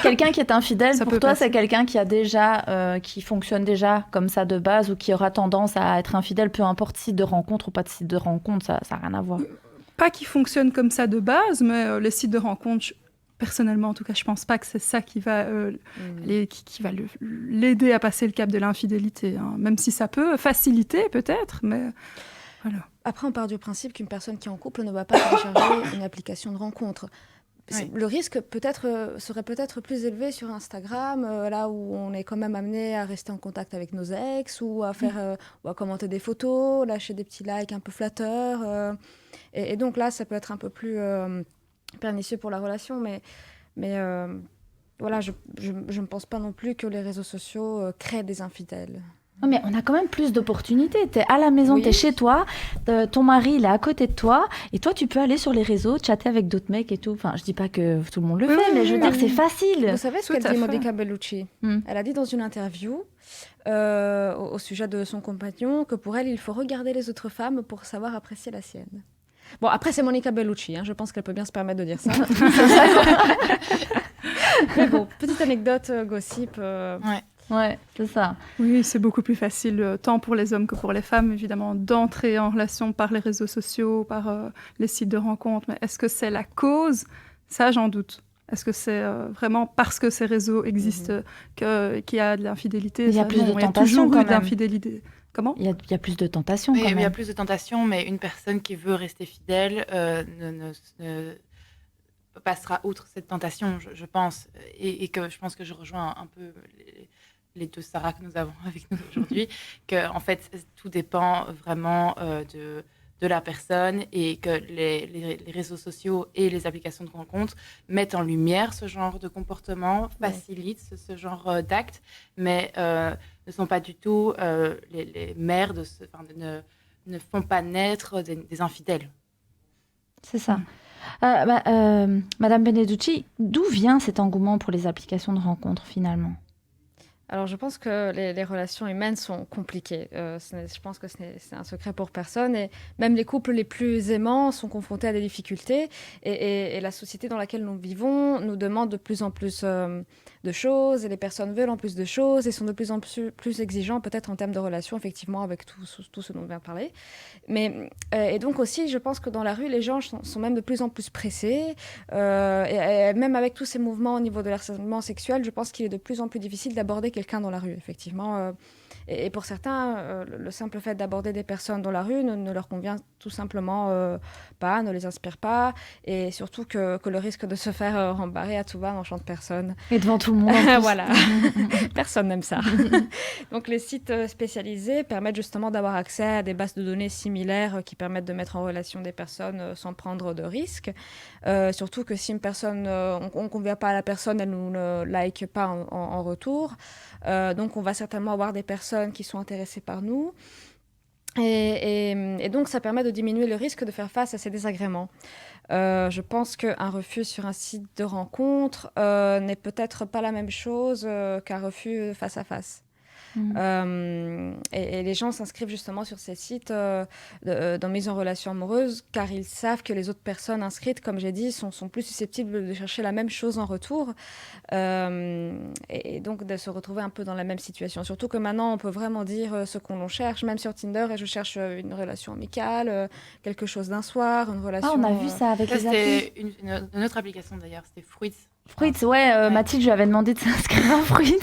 Quelqu'un qui est infidèle, Ça pour peut toi, passer. c'est quelqu'un qui a déjà, qui fonctionne déjà comme ça de base ou qui aura tendance à être infidèle, peu importe site de rencontre ou pas de site de rencontre, ça n'a rien à voir. Pas qui fonctionne comme ça de base, mais les sites de rencontres, personnellement, en tout cas, je pense pas que c'est ça qui va, qui va l'aider à passer le cap de l'infidélité. Hein. Même si ça peut faciliter, peut-être, mais voilà. Après, on part du principe qu'une personne qui est en couple ne va pas télécharger une application de rencontre. Oui. Le risque serait peut-être plus élevé sur Instagram, là où on est quand même amené à rester en contact avec nos ex ou à faire, ou à commenter des photos, lâcher des petits likes un peu flatteurs. Et donc là, ça peut être un peu plus pernicieux pour la relation, mais voilà, je ne pense pas non plus que les réseaux sociaux créent des infidèles. Non, mais on a quand même plus d'opportunités. T'es à la maison, Oui. t'es chez toi, ton mari il est à côté de toi, et toi tu peux aller sur les réseaux, chatter avec d'autres mecs et tout. Enfin, je dis pas que tout le monde le fait, mais je veux dire, c'est facile. Vous savez ce Tout qu'elle à dit, fait. Monica Bellucci? Elle a dit dans une interview au sujet de son compagnon que pour elle, il faut regarder les autres femmes pour savoir apprécier la sienne. Bon, après, c'est Monica Bellucci, hein, je pense qu'elle peut bien se permettre de dire ça. Mais bon, petite anecdote gossip. Ouais, c'est ça. Oui, c'est beaucoup plus facile, tant pour les hommes que pour les femmes, évidemment, d'entrer en relation par les réseaux sociaux, par les sites de rencontres. Mais est-ce que c'est la cause? Ça, j'en doute. Est-ce que c'est vraiment parce que ces réseaux existent qu'il y a de l'infidélité? Il y a plus de Il y a tentation toujours quand eu de même. l'infidélité. Comment? Il y a plus de tentation Oui, quand il y a même. plus de tentation, mais une personne qui veut rester fidèle ne passera outre cette tentation, je pense. Et que je pense que je rejoins un peu les deux Sarah que nous avons avec nous aujourd'hui, que en fait, tout dépend vraiment de la personne et que les réseaux sociaux et les applications de rencontres mettent en lumière ce genre de comportement, facilitent ce genre d'actes, mais ne sont pas du tout les mères ne font pas naître des infidèles. C'est ça. Madame Beneducci, d'où vient cet engouement pour les applications de rencontres finalement? Alors, je pense que les relations humaines sont compliquées. Je pense que c'est un secret pour personne. Et même les couples les plus aimants sont confrontés à des difficultés. Et la société dans laquelle nous vivons nous demande de plus en plus de choses. Et les personnes veulent en plus de choses et sont de plus en plus exigeants, peut-être en termes de relations, effectivement, avec tout ce dont on vient de parler. Et donc aussi, je pense que dans la rue, les gens sont même de plus en plus pressés. Et même avec tous ces mouvements au niveau de l'harcèlement sexuel, je pense qu'il est de plus en plus difficile d'aborder quelqu'un dans la rue, effectivement. Et pour certains, le simple fait d'aborder des personnes dans la rue ne leur convient tout simplement pas, ne les inspire pas. Et surtout que le risque de se faire rembarrer à tout va n'enchante personne. Et devant tout le monde. En plus. Voilà, personne n'aime ça. Donc les sites spécialisés permettent justement d'avoir accès à des bases de données similaires qui permettent de mettre en relation des personnes sans prendre de risques. Surtout que si une personne, on ne convient pas à la personne, elle ne nous like pas en retour. Donc on va certainement avoir des personnes qui sont intéressées par nous. Et donc ça permet de diminuer le risque de faire face à ces désagréments. Je pense qu'un refus sur un site de rencontre n'est peut-être pas la même chose qu'un refus face à face. Et les gens s'inscrivent justement sur ces sites dans mise en relation amoureuse car ils savent que les autres personnes inscrites, comme j'ai dit, sont plus susceptibles de chercher la même chose en retour et donc de se retrouver un peu dans la même situation. Surtout que maintenant, on peut vraiment dire ce qu'on cherche, même sur Tinder, et je cherche une relation amicale, quelque chose d'un soir, une relation... Ah, on a vu ça avec les applis. C'était une autre application d'ailleurs, c'était Fruits. Fruits, ouais. Mathilde, je lui avais demandé de s'inscrire à Fruits.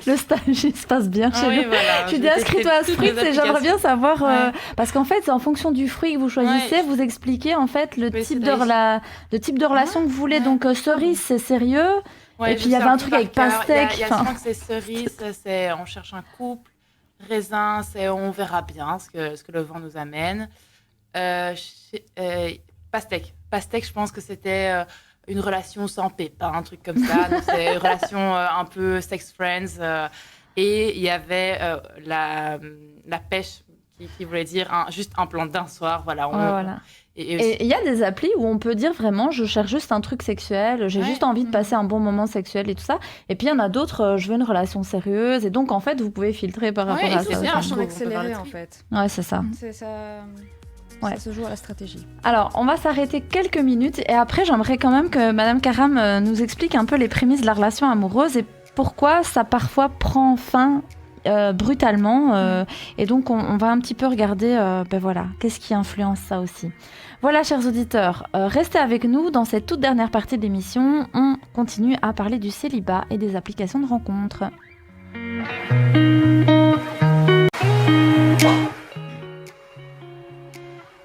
Le stage, il se passe bien chez nous. Voilà, Je lui ai dit, inscris-toi à Fruits et j'aimerais bien savoir... parce qu'en fait, c'est en fonction du fruit que vous choisissez, vous expliquez en fait le type de relation que vous voulez. Donc, cerise, c'est sérieux. Et puis, il y avait un truc avec pastèque. Il y a souvent que c'est cerise, c'est on cherche un couple. Raisin, c'est on verra bien ce que le vent nous amène. Pastèque, je pense que c'était... une relation sans pépin, un truc comme ça. Donc, c'est une relation un peu sex friends. Et il y avait la pêche qui voulait dire juste un plan d'un soir. Voilà. Voilà. Et il y a des applis où on peut dire vraiment, je cherche juste un truc sexuel, j'ai juste envie de passer un bon moment sexuel et tout ça. Et puis il y en a d'autres, je veux une relation sérieuse. Et donc en fait, vous pouvez filtrer par rapport à ça. C'est un champ accéléré en fait. Ouais, c'est ça. C'est ça. Ouais. Ça se joue à la stratégie. Alors, on va s'arrêter quelques minutes et après, j'aimerais quand même que Madame Karam nous explique un peu les prémices de la relation amoureuse et pourquoi ça parfois prend fin brutalement. Et donc, on va un petit peu regarder, qu'est-ce qui influence ça aussi. Voilà, chers auditeurs, restez avec nous. Dans cette toute dernière partie de l'émission, on continue à parler du célibat et des applications de rencontres.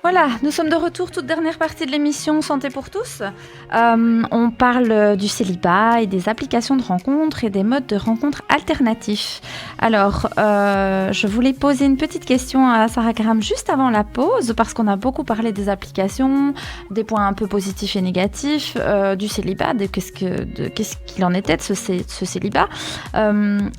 Voilà, nous sommes de retour, toute dernière partie de l'émission Santé pour tous. On parle du célibat et des applications de rencontres et des modes de rencontres alternatifs. Alors, je voulais poser une petite question à Sarah Karam juste avant la pause, parce qu'on a beaucoup parlé des applications, des points un peu positifs et négatifs, du célibat, de qu'est-ce qu'il en était de ce célibat.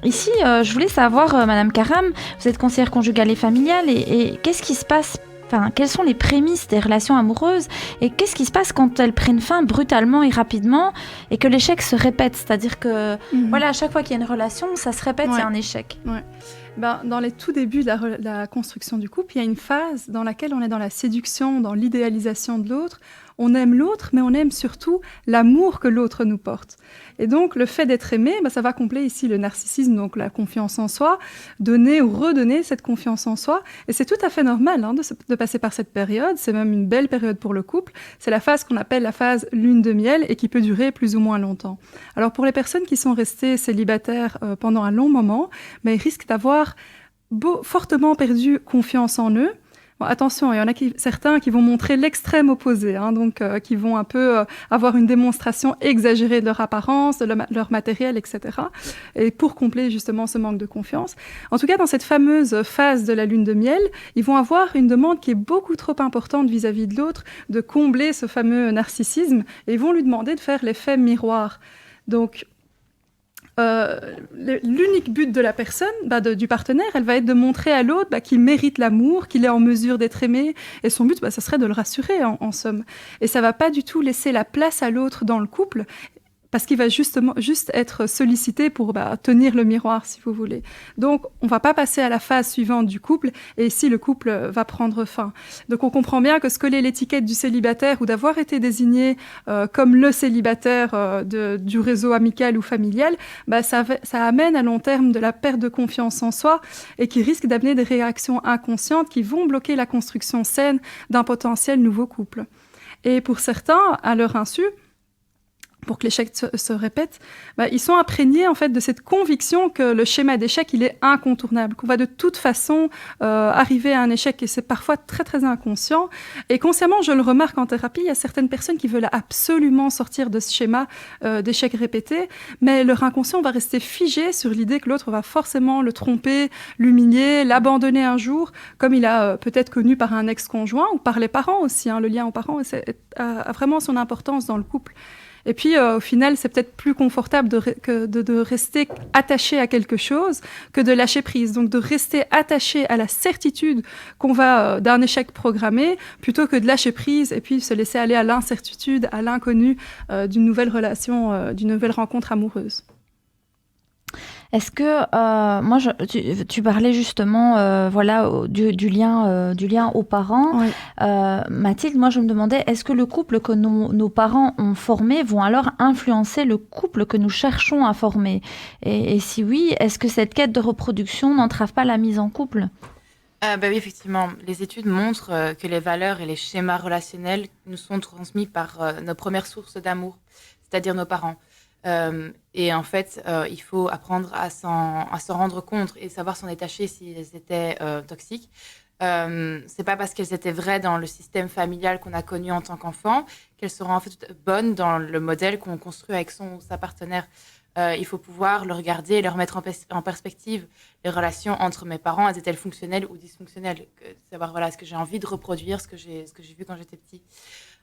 Ici, je voulais savoir, Madame Karam, vous êtes conseillère conjugale et familiale, et qu'est-ce qui se passe? Enfin, quelles sont les prémices des relations amoureuses et qu'est-ce qui se passe quand elles prennent fin brutalement et rapidement et que l'échec se répète? C'est-à-dire que voilà, à chaque fois qu'il y a une relation, ça se répète, il y a un échec. Ouais. Dans les tout débuts de la construction du couple, il y a une phase dans laquelle on est dans la séduction, dans l'idéalisation de l'autre. On aime l'autre, mais on aime surtout l'amour que l'autre nous porte. Et donc, le fait d'être aimé, ça va combler ici le narcissisme, donc la confiance en soi, donner ou redonner cette confiance en soi. Et c'est tout à fait normal de passer par cette période. C'est même une belle période pour le couple. C'est la phase qu'on appelle la phase lune de miel et qui peut durer plus ou moins longtemps. Alors, pour les personnes qui sont restées célibataires pendant un long moment, ils risquent d'avoir fortement perdu confiance en eux. Bon, attention, il y en a certains qui vont montrer l'extrême opposé, donc qui vont un peu avoir une démonstration exagérée de leur apparence, de leur matériel, etc. Et pour combler justement ce manque de confiance. En tout cas, dans cette fameuse phase de la lune de miel, ils vont avoir une demande qui est beaucoup trop importante vis-à-vis de l'autre, de combler ce fameux narcissisme, et ils vont lui demander de faire l'effet miroir. Donc, l'unique but de la personne, du partenaire, elle va être de montrer à l'autre qu'il mérite l'amour, qu'il est en mesure d'être aimé. Et son but, ça serait de le rassurer, en somme. Et ça ne va pas du tout laisser la place à l'autre dans le couple, parce qu'il va juste être sollicité pour tenir le miroir, si vous voulez. Donc, on ne va pas passer à la phase suivante du couple, et ici, le couple va prendre fin. Donc, on comprend bien que ce coller l'étiquette du célibataire ou d'avoir été désigné comme le célibataire du réseau amical ou familial, ça amène à long terme de la perte de confiance en soi et qui risque d'amener des réactions inconscientes qui vont bloquer la construction saine d'un potentiel nouveau couple. Et pour certains, à leur insu, pour que l'échec se répète, ils sont imprégnés en fait de cette conviction que le schéma d'échec il est incontournable, qu'on va de toute façon arriver à un échec, et c'est parfois très très inconscient. Et consciemment, je le remarque en thérapie, il y a certaines personnes qui veulent absolument sortir de ce schéma d'échec répété, mais leur inconscient va rester figé sur l'idée que l'autre va forcément le tromper, l'humilier, l'abandonner un jour, comme il a peut-être connu par un ex-conjoint ou par les parents aussi. Le lien aux parents a vraiment son importance dans le couple. Et puis, au final, c'est peut-être plus confortable de rester attaché à quelque chose que de lâcher prise. Donc, de rester attaché à la certitude qu'on va d'un échec programmé, plutôt que de lâcher prise et puis se laisser aller à l'incertitude, à l'inconnu d'une nouvelle relation, d'une nouvelle rencontre amoureuse. Est-ce que, moi, tu parlais justement du lien aux parents. Oui. Mathilde, moi, je me demandais, est-ce que le couple que nos parents ont formé vont alors influencer le couple que nous cherchons à former? Et si oui, est-ce que cette quête de reproduction n'entrave pas la mise en couple? Oui, effectivement. Les études montrent que les valeurs et les schémas relationnels nous sont transmis par nos premières sources d'amour, c'est-à-dire nos parents. Et en fait, il faut apprendre à s'en rendre compte et savoir s'en détacher si elles étaient toxiques. C'est pas parce qu'elles étaient vraies dans le système familial qu'on a connu en tant qu'enfant qu'elles seront en fait bonnes dans le modèle qu'on construit avec son ou sa partenaire. Il faut pouvoir le regarder et le remettre en perspective. Les relations entre mes parents, étaient-elles fonctionnelles ou dysfonctionnelles? Savoir, voilà, est-ce que j'ai envie de reproduire ce que j'ai vu quand j'étais petit?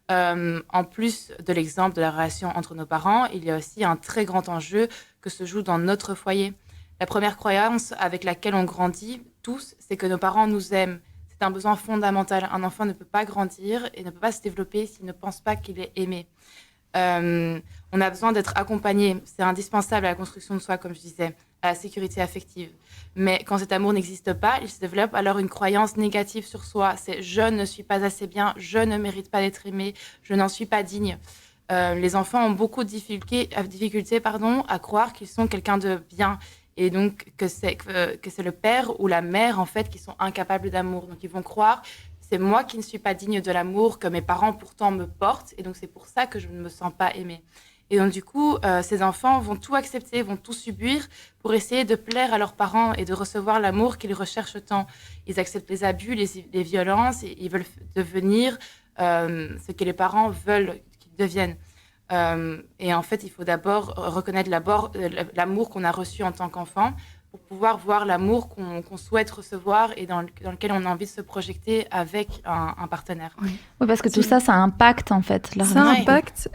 En plus de l'exemple de la relation entre nos parents, il y a aussi un très grand enjeu que se joue dans notre foyer. La première croyance avec laquelle on grandit tous, c'est que nos parents nous aiment. C'est un besoin fondamental. Un enfant ne peut pas grandir et ne peut pas se développer s'il ne pense pas qu'il est aimé. On a besoin d'être accompagné. C'est indispensable à la construction de soi, comme je disais, à la sécurité affective. Mais quand cet amour n'existe pas, il se développe alors une croyance négative sur soi. C'est « je ne suis pas assez bien, je ne mérite pas d'être aimé, je n'en suis pas digne ». Les enfants ont beaucoup de difficultés à croire qu'ils sont quelqu'un de bien. Et donc que c'est le père ou la mère, en fait, qui sont incapables d'amour. Donc ils vont croire c'est moi qui ne suis pas digne de l'amour que mes parents pourtant me portent, et donc c'est pour ça que je ne me sens pas aimée. Et donc du coup, ces enfants vont tout accepter, vont tout subir pour essayer de plaire à leurs parents et de recevoir l'amour qu'ils recherchent tant. Ils acceptent les abus, les violences, et ils veulent devenir ce que les parents veulent qu'ils deviennent. Et en fait, il faut d'abord reconnaître l'amour qu'on a reçu en tant qu'enfant, pour pouvoir voir l'amour qu'on souhaite recevoir et dans lequel on a envie de se projeter avec un partenaire. Oui, parce que tout ça impacte en fait. Ça impacte.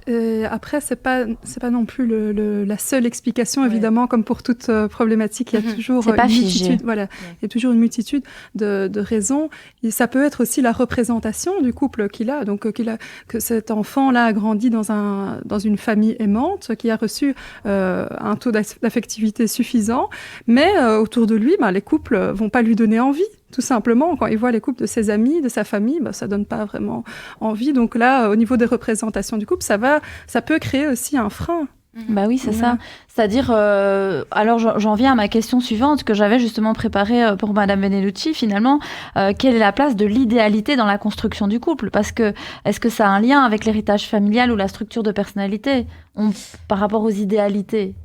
Après, c'est pas non plus la seule explication, évidemment, comme pour toute problématique. Il y a toujours une multitude. Voilà, il y a toujours une multitude de raisons. Et ça peut être aussi la représentation du couple qu'il a. Donc, que cet enfant-là a grandi dans une famille aimante, qui a reçu un taux d'affectivité suffisant, mais autour de lui, les couples vont pas lui donner envie. Tout simplement, quand il voit les couples de ses amis, de sa famille, ça donne pas vraiment envie. Donc là, au niveau des représentations du couple, ça peut créer aussi un frein. Bah oui, c'est ça. C'est-à-dire, alors j'en viens à ma question suivante que j'avais justement préparée pour Madame Beneducci. Finalement, quelle est la place de l'idéalité dans la construction du couple? Parce que est-ce que ça a un lien avec l'héritage familial ou la structure de personnalité par rapport aux idéalités?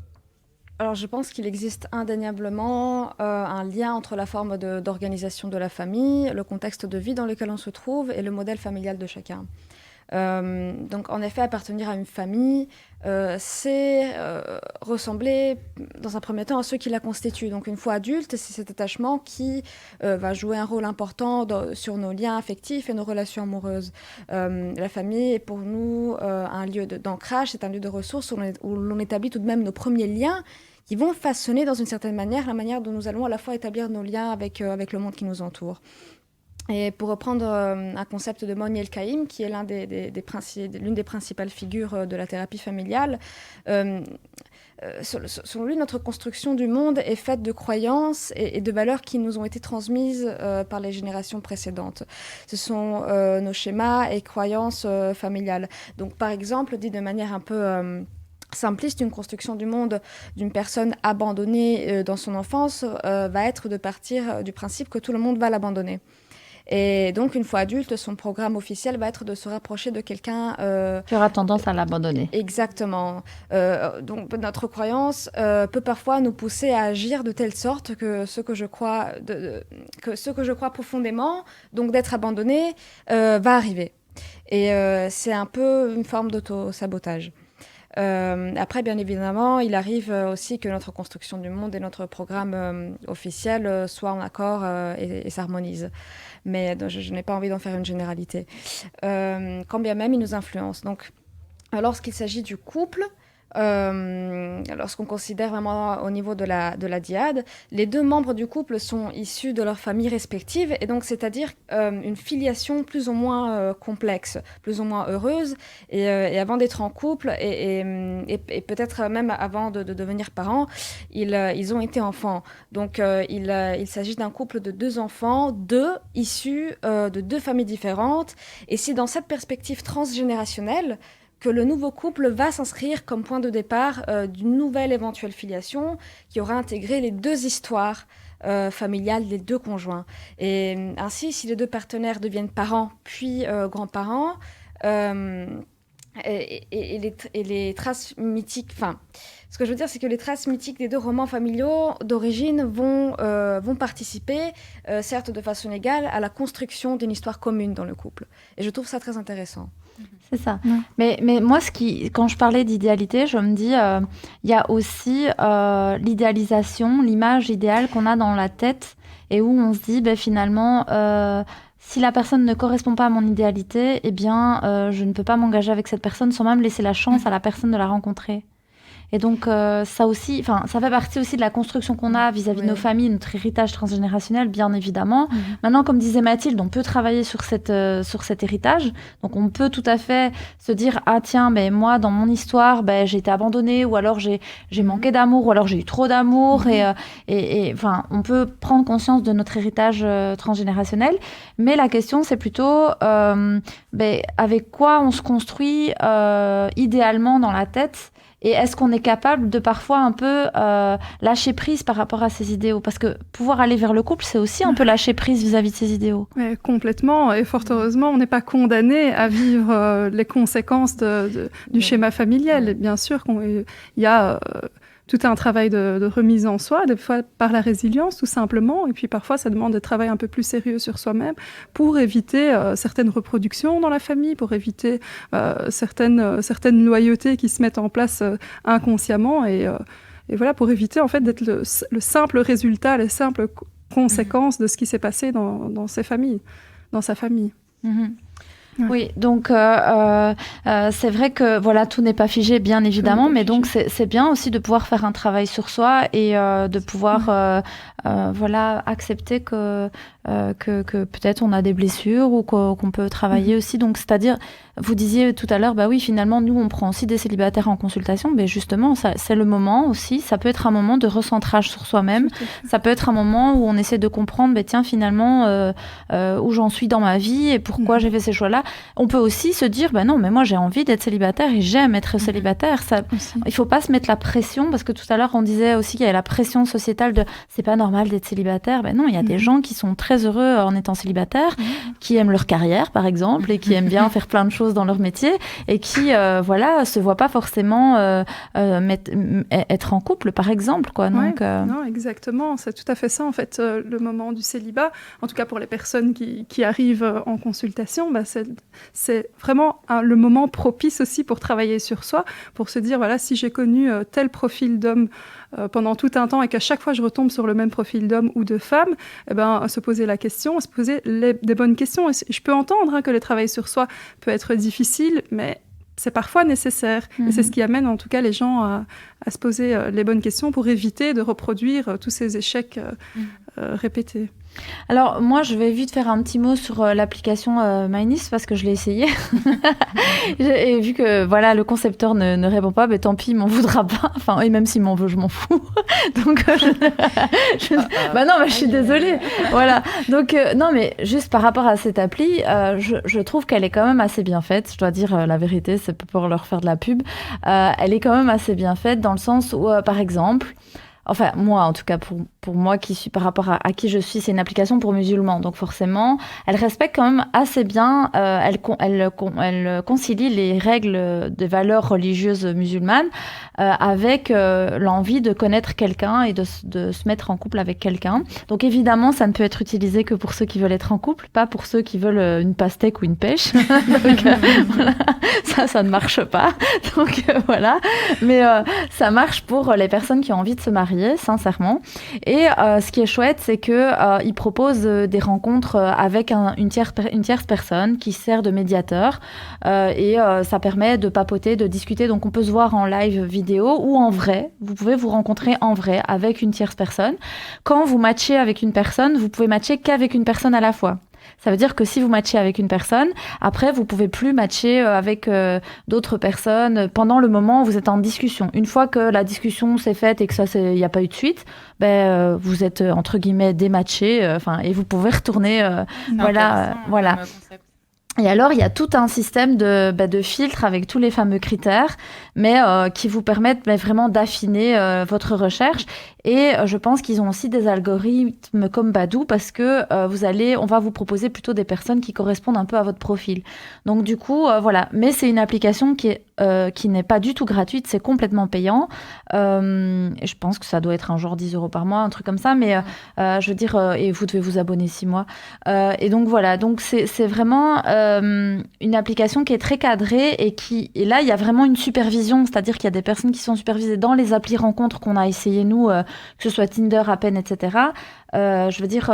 Alors, je pense qu'il existe indéniablement un lien entre la forme d'organisation de la famille, le contexte de vie dans lequel on se trouve et le modèle familial de chacun. Donc, en effet, appartenir à une famille, c'est ressembler, dans un premier temps, à ceux qui la constituent. Donc, une fois adulte, c'est cet attachement qui va jouer un rôle important sur nos liens affectifs et nos relations amoureuses. La famille est pour nous un lieu d'ancrage, c'est un lieu de ressources où l'on établit tout de même nos premiers liens qui vont façonner, dans une certaine manière, la manière dont nous allons à la fois établir nos liens avec le monde qui nous entoure. Et pour reprendre un concept de Moni El-Kaïm, qui est l'une des principales figures de la thérapie familiale, selon lui, notre construction du monde est faite de croyances et de valeurs qui nous ont été transmises par les générations précédentes. Ce sont nos schémas et croyances familiales. Donc, par exemple, dit de manière un peu simpliste, une construction du monde d'une personne abandonnée dans son enfance va être de partir du principe que tout le monde va l'abandonner. Et donc, une fois adulte, son programme officiel va être de se rapprocher de quelqu'un qui aura tendance à l'abandonner. Exactement. Donc, notre croyance peut parfois nous pousser à agir de telle sorte que ce que je crois profondément, donc d'être abandonné, va arriver. Et c'est un peu une forme d'auto-sabotage. Après, bien évidemment, il arrive aussi que notre construction du monde et notre programme officiel soient en accord et s'harmonisent. Mais je n'ai pas envie d'en faire une généralité. Quand bien même, il nous influence. Donc, lorsqu'il s'agit du couple, lorsqu'on considère vraiment au niveau de la dyade, les 2 membres du couple sont issus de leurs familles respectives, et donc c'est-à-dire une filiation plus ou moins complexe, plus ou moins heureuse, et avant d'être en couple, et peut-être même avant de devenir parents, ils ont été enfants. Donc il s'agit d'un couple de 2 enfants, 2 issus de 2 familles différentes, et c'est dans cette perspective transgénérationnelle que le nouveau couple va s'inscrire comme point de départ d'une nouvelle éventuelle filiation qui aura intégré les 2 histoires familiales des 2 conjoints. Et ainsi, si les 2 partenaires deviennent parents puis grands-parents, et les traces mythiques, enfin, ce que je veux dire, c'est que les traces mythiques des 2 romans familiaux d'origine vont participer, certes de façon égale, à la construction d'une histoire commune dans le couple. Et je trouve ça très intéressant. C'est ça. Mais moi, quand je parlais d'idéalité, je me dis, il y a aussi l'idéalisation, l'image idéale qu'on a dans la tête et où on se dit, finalement, si la personne ne correspond pas à mon idéalité, eh bien, je ne peux pas m'engager avec cette personne sans même laisser la chance à la personne de la rencontrer. Et donc, ça aussi, ça fait partie aussi de la construction qu'on a vis-à-vis de nos familles, notre héritage transgénérationnel, bien évidemment. Maintenant, comme disait Mathilde, on peut travailler sur cet héritage. Donc, on peut tout à fait se dire, ah tiens, moi, dans mon histoire, j'ai été abandonnée, ou alors j'ai manqué d'amour, ou alors j'ai eu trop d'amour. Et on peut prendre conscience de notre héritage transgénérationnel. Mais la question, c'est plutôt avec quoi on se construit idéalement dans la tête. Et est-ce qu'on est capable de parfois un peu lâcher prise par rapport à ces idéaux ? Parce que pouvoir aller vers le couple, c'est aussi un peu lâcher prise vis-à-vis de ces idéaux. Mais complètement, et fort heureusement, on n'est pas condamné à vivre les conséquences du schéma familial. Et bien sûr qu'il y a tout un travail de remise en soi, des fois par la résilience tout simplement, et puis parfois ça demande un travail un peu plus sérieux sur soi-même pour éviter certaines reproductions dans la famille, pour éviter certaines loyautés qui se mettent en place inconsciemment, et voilà, pour éviter en fait d'être le simple résultat, les simples conséquences de ce qui s'est passé dans sa famille. Ouais. Oui, donc c'est vrai que voilà, tout n'est pas figé, bien évidemment, mais donc c'est bien aussi de pouvoir faire un travail sur soi et de pouvoir accepter que peut-être on a des blessures ou qu'on peut travailler aussi. Donc c'est-à-dire, vous disiez tout à l'heure, oui, finalement, nous on prend aussi des célibataires en consultation, mais justement, c'est le moment aussi. Ça peut être un moment de recentrage sur soi-même. Ça peut être un moment où on essaie de comprendre, tiens, finalement, où j'en suis dans ma vie et pourquoi j'ai fait ces choix-là. On peut aussi se dire, non, mais moi j'ai envie d'être célibataire et j'aime être célibataire. Il faut pas se mettre la pression, parce que tout à l'heure on disait aussi qu'il y avait la pression sociétale de c'est pas normal d'être célibataire. Non, il y a des gens qui sont très heureux en étant célibataires, qui aiment leur carrière par exemple et qui aiment bien faire plein de choses dans leur métier et qui se voient pas forcément être en couple par exemple, quoi. Donc, non, exactement, c'est tout à fait ça en fait, le moment du célibat, en tout cas pour les personnes qui arrivent en consultation, c'est vraiment le moment propice aussi pour travailler sur soi, pour se dire, voilà, si j'ai connu tel profil d'homme pendant tout un temps et qu'à chaque fois je retombe sur le même profil d'homme ou de femme, se poser la question, se poser des bonnes questions. Et je peux entendre que le travail sur soi peut être difficile, mais c'est parfois nécessaire. Et c'est ce qui amène en tout cas les gens à se poser les bonnes questions pour éviter de reproduire tous ces échecs répétés. Alors moi je vais vite faire un petit mot sur l'application MyNIS parce que je l'ai essayé et vu que voilà, le concepteur ne répond pas, tant pis, il m'en voudra pas, et même s'il m'en veut, je m'en fous. Donc je suis désolée. Voilà. Donc non, mais juste par rapport à cette appli, je trouve qu'elle est quand même assez bien faite. Je dois dire la vérité, c'est pas pour leur faire de la pub. Elle est quand même assez bien faite dans le sens où par exemple, enfin moi en tout cas pour moi qui suis par rapport à qui je suis, c'est une application pour musulmans, donc forcément elle respecte quand même assez bien, elle concilie les règles des valeurs religieuses musulmanes avec l'envie de connaître quelqu'un et de se mettre en couple avec quelqu'un. Donc évidemment ça ne peut être utilisé que pour ceux qui veulent être en couple, pas pour ceux qui veulent une pastèque ou une pêche. Donc voilà, ça ne marche pas. Donc voilà, mais ça marche pour les personnes qui ont envie de se marier. variés, sincèrement. Et ce qui est chouette, c'est qu'ils proposent des rencontres avec une tierce personne qui sert de médiateur. Et ça permet de papoter, de discuter. Donc on peut se voir en live vidéo ou en vrai. Vous pouvez vous rencontrer en vrai avec une tierce personne. Quand vous matchez avec une personne, vous pouvez matcher qu'avec une personne à la fois. Ça veut dire que si vous matchez avec une personne, après, vous pouvez plus matcher avec d'autres personnes pendant le moment où vous êtes en discussion. Une fois que la discussion s'est faite et que il n'y a pas eu de suite, vous êtes, entre guillemets, dématché, et vous pouvez retourner, voilà. Et alors, il y a tout un système de filtres avec tous les fameux critères, mais qui vous permettent vraiment d'affiner votre recherche. Et je pense qu'ils ont aussi des algorithmes comme Badoo parce que on va vous proposer plutôt des personnes qui correspondent un peu à votre profil. Donc du coup, voilà. Mais c'est une application qui n'est pas du tout gratuite, c'est complètement payant. Et je pense que ça doit être un genre 10 € par mois, un truc comme ça. Mais je veux dire, et vous devez vous abonner 6 mois. Et donc voilà. Donc c'est vraiment une application qui est très cadrée et là il y a vraiment une supervision, c'est-à-dire qu'il y a des personnes qui sont supervisées dans les applis rencontres qu'on a essayé nous. Que ce soit Tinder, Appen, etc. Je veux dire,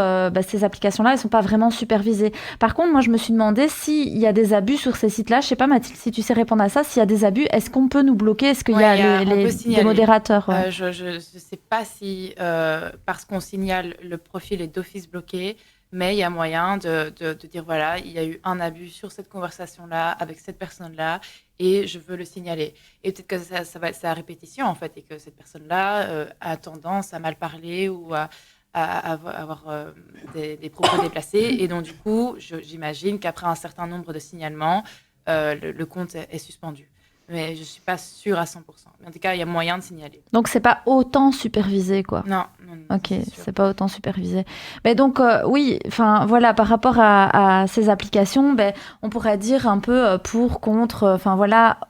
ces applications-là, elles ne sont pas vraiment supervisées. Par contre, moi, je me suis demandé s'il y a des abus sur ces sites-là. Je ne sais pas, Mathilde, si tu sais répondre à ça. S'il y a des abus, est-ce qu'on peut nous bloquer? Est-ce qu'il y a des modérateurs? Je ne sais pas si, parce qu'on signale, le profil est d'office bloqué, mais il y a moyen de dire, voilà, il y a eu un abus sur cette conversation-là, avec cette personne-là, et je veux le signaler. Et peut-être que ça va être à répétition, en fait, et que cette personne-là a tendance à mal parler ou à avoir des propos déplacés. Et donc, du coup, j'imagine qu'après un certain nombre de signalements, le compte est suspendu. Mais je ne suis pas sûre à 100%. Mais en tout cas, il y a moyen de signaler. Donc, ce n'est pas autant supervisé, quoi. Non. Ok, c'est pas autant supervisé. Mais donc, oui, voilà, par rapport à ces applications, on pourrait dire un peu pour, contre.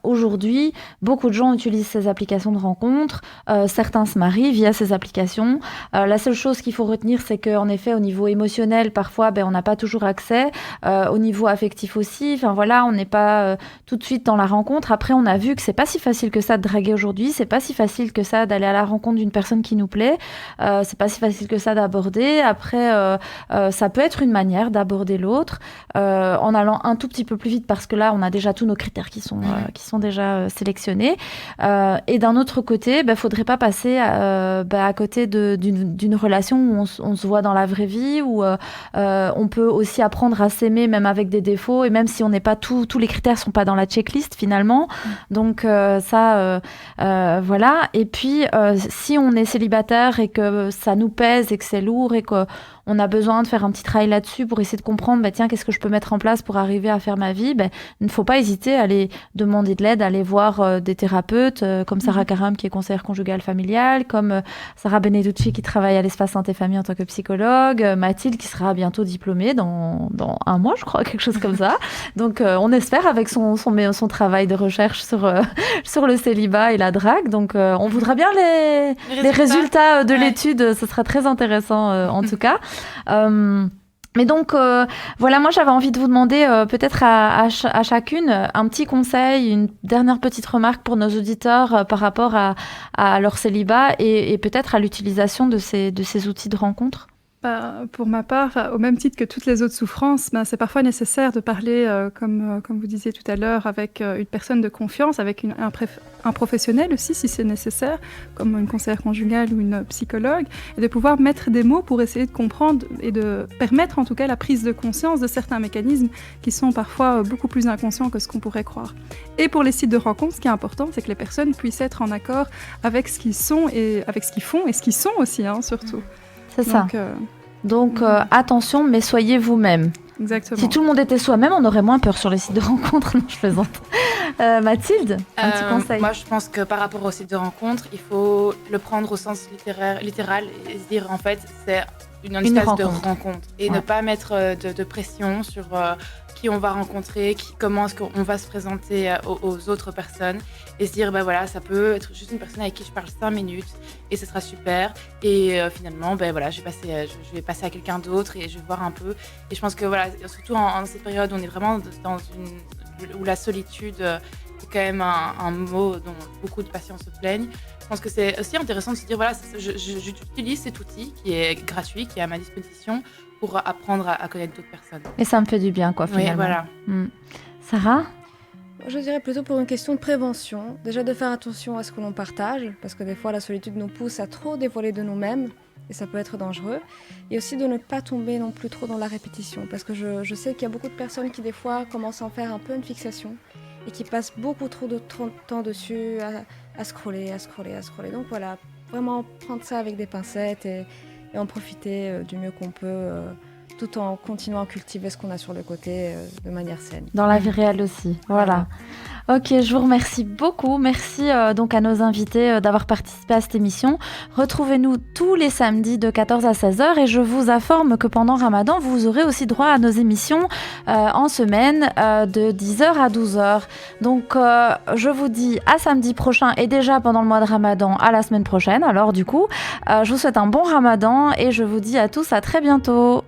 Aujourd'hui, beaucoup de gens utilisent ces applications de rencontres. Certains se marient via ces applications. La seule chose qu'il faut retenir, c'est qu'en effet, au niveau émotionnel, parfois, on n'a pas toujours accès. Au niveau affectif aussi, on n'est pas tout de suite dans la rencontre. Après, on a vu que c'est pas si facile que ça de draguer aujourd'hui. C'est pas si facile que ça d'aller à la rencontre d'une personne qui nous plaît. C'est pas si facile que ça d'aborder. Après, ça peut être une manière d'aborder l'autre en allant un tout petit peu plus vite parce que là, on a déjà tous nos critères qui sont déjà sélectionnés. Et d'un autre côté, faudrait pas passer à côté d'une relation où on se voit dans la vraie vie, où on peut aussi apprendre à s'aimer même avec des défauts et même si on n'est pas tous les critères sont pas dans la checklist finalement. Donc voilà. Et puis si on est célibataire et que ça nous pèse et que c'est lourd et qu'on a besoin de faire un petit travail là-dessus pour essayer de comprendre, qu'est-ce que je peux mettre en place pour arriver à faire ma vie, il ne faut pas hésiter à aller demander de l'aide, à aller voir des thérapeutes comme Sarah Karam qui est conseillère conjugale familiale, comme Sarah Beneducci qui travaille à l'Espace Santé Famille en tant que psychologue, Mathilde qui sera bientôt diplômée dans 1 mois, je crois, quelque chose comme ça. Donc on espère avec son travail de recherche sur le célibat et la drague. Donc on voudra bien les résultats de l'étude, ce sera très intéressant en tout cas. Mais donc, voilà, moi j'avais envie de vous demander peut-être à chacune un petit conseil, une dernière petite remarque pour nos auditeurs par rapport à leur célibat et peut-être à l'utilisation de ces outils de rencontre. Pour ma part, au même titre que toutes les autres souffrances, c'est parfois nécessaire de parler, comme vous disiez tout à l'heure, avec une personne de confiance, avec un professionnel aussi, si c'est nécessaire, comme une conseillère conjugale ou une psychologue, et de pouvoir mettre des mots pour essayer de comprendre et de permettre en tout cas la prise de conscience de certains mécanismes qui sont parfois beaucoup plus inconscients que ce qu'on pourrait croire. Et pour les sites de rencontres, ce qui est important, c'est que les personnes puissent être en accord avec ce qu'ils sont et avec ce qu'ils font et ce qu'ils sont aussi, surtout. C'est ça. Donc attention, mais soyez vous-même. Exactement. Si tout le monde était soi-même, on aurait moins peur sur les sites de rencontres. Non, je plaisante. Mathilde, un petit conseil. Moi, je pense que par rapport aux sites de rencontres, il faut le prendre au sens littéral et se dire, en fait, c'est une espèce de rencontre. Et ne pas mettre de pression sur qui on va rencontrer, comment est-ce qu'on va se présenter aux autres personnes. Et se dire, voilà, ça peut être juste une personne avec qui je parle 5 minutes et ce sera super. Et finalement, je vais passer à quelqu'un d'autre et je vais voir un peu. Et je pense que, voilà, surtout en cette période où on est vraiment où la solitude c'est quand même un mot dont beaucoup de patients se plaignent. Je pense que c'est aussi intéressant de se dire, voilà, j'utilise cet outil qui est gratuit, qui est à ma disposition pour apprendre à connaître d'autres personnes. Et ça me fait du bien, quoi, finalement. Oui, voilà. Sarah ? Je dirais plutôt pour une question de prévention. Déjà de faire attention à ce que l'on partage, parce que des fois la solitude nous pousse à trop dévoiler de nous-mêmes, et ça peut être dangereux. Et aussi de ne pas tomber non plus trop dans la répétition, parce que je sais qu'il y a beaucoup de personnes qui des fois commencent à en faire un peu une fixation, et qui passent beaucoup trop de temps dessus, à scroller. Donc voilà, vraiment prendre ça avec des pincettes et en profiter du mieux qu'on peut, tout en continuant à cultiver ce qu'on a sur le côté de manière saine. Dans la vie réelle aussi, voilà. Ok, je vous remercie beaucoup. Merci donc à nos invités d'avoir participé à cette émission. Retrouvez-nous tous les samedis de 14 à 16h et je vous informe que pendant Ramadan, vous aurez aussi droit à nos émissions en semaine de 10h à 12h. Donc, je vous dis à samedi prochain et déjà pendant le mois de Ramadan à la semaine prochaine. Alors du coup, je vous souhaite un bon Ramadan et je vous dis à tous à très bientôt.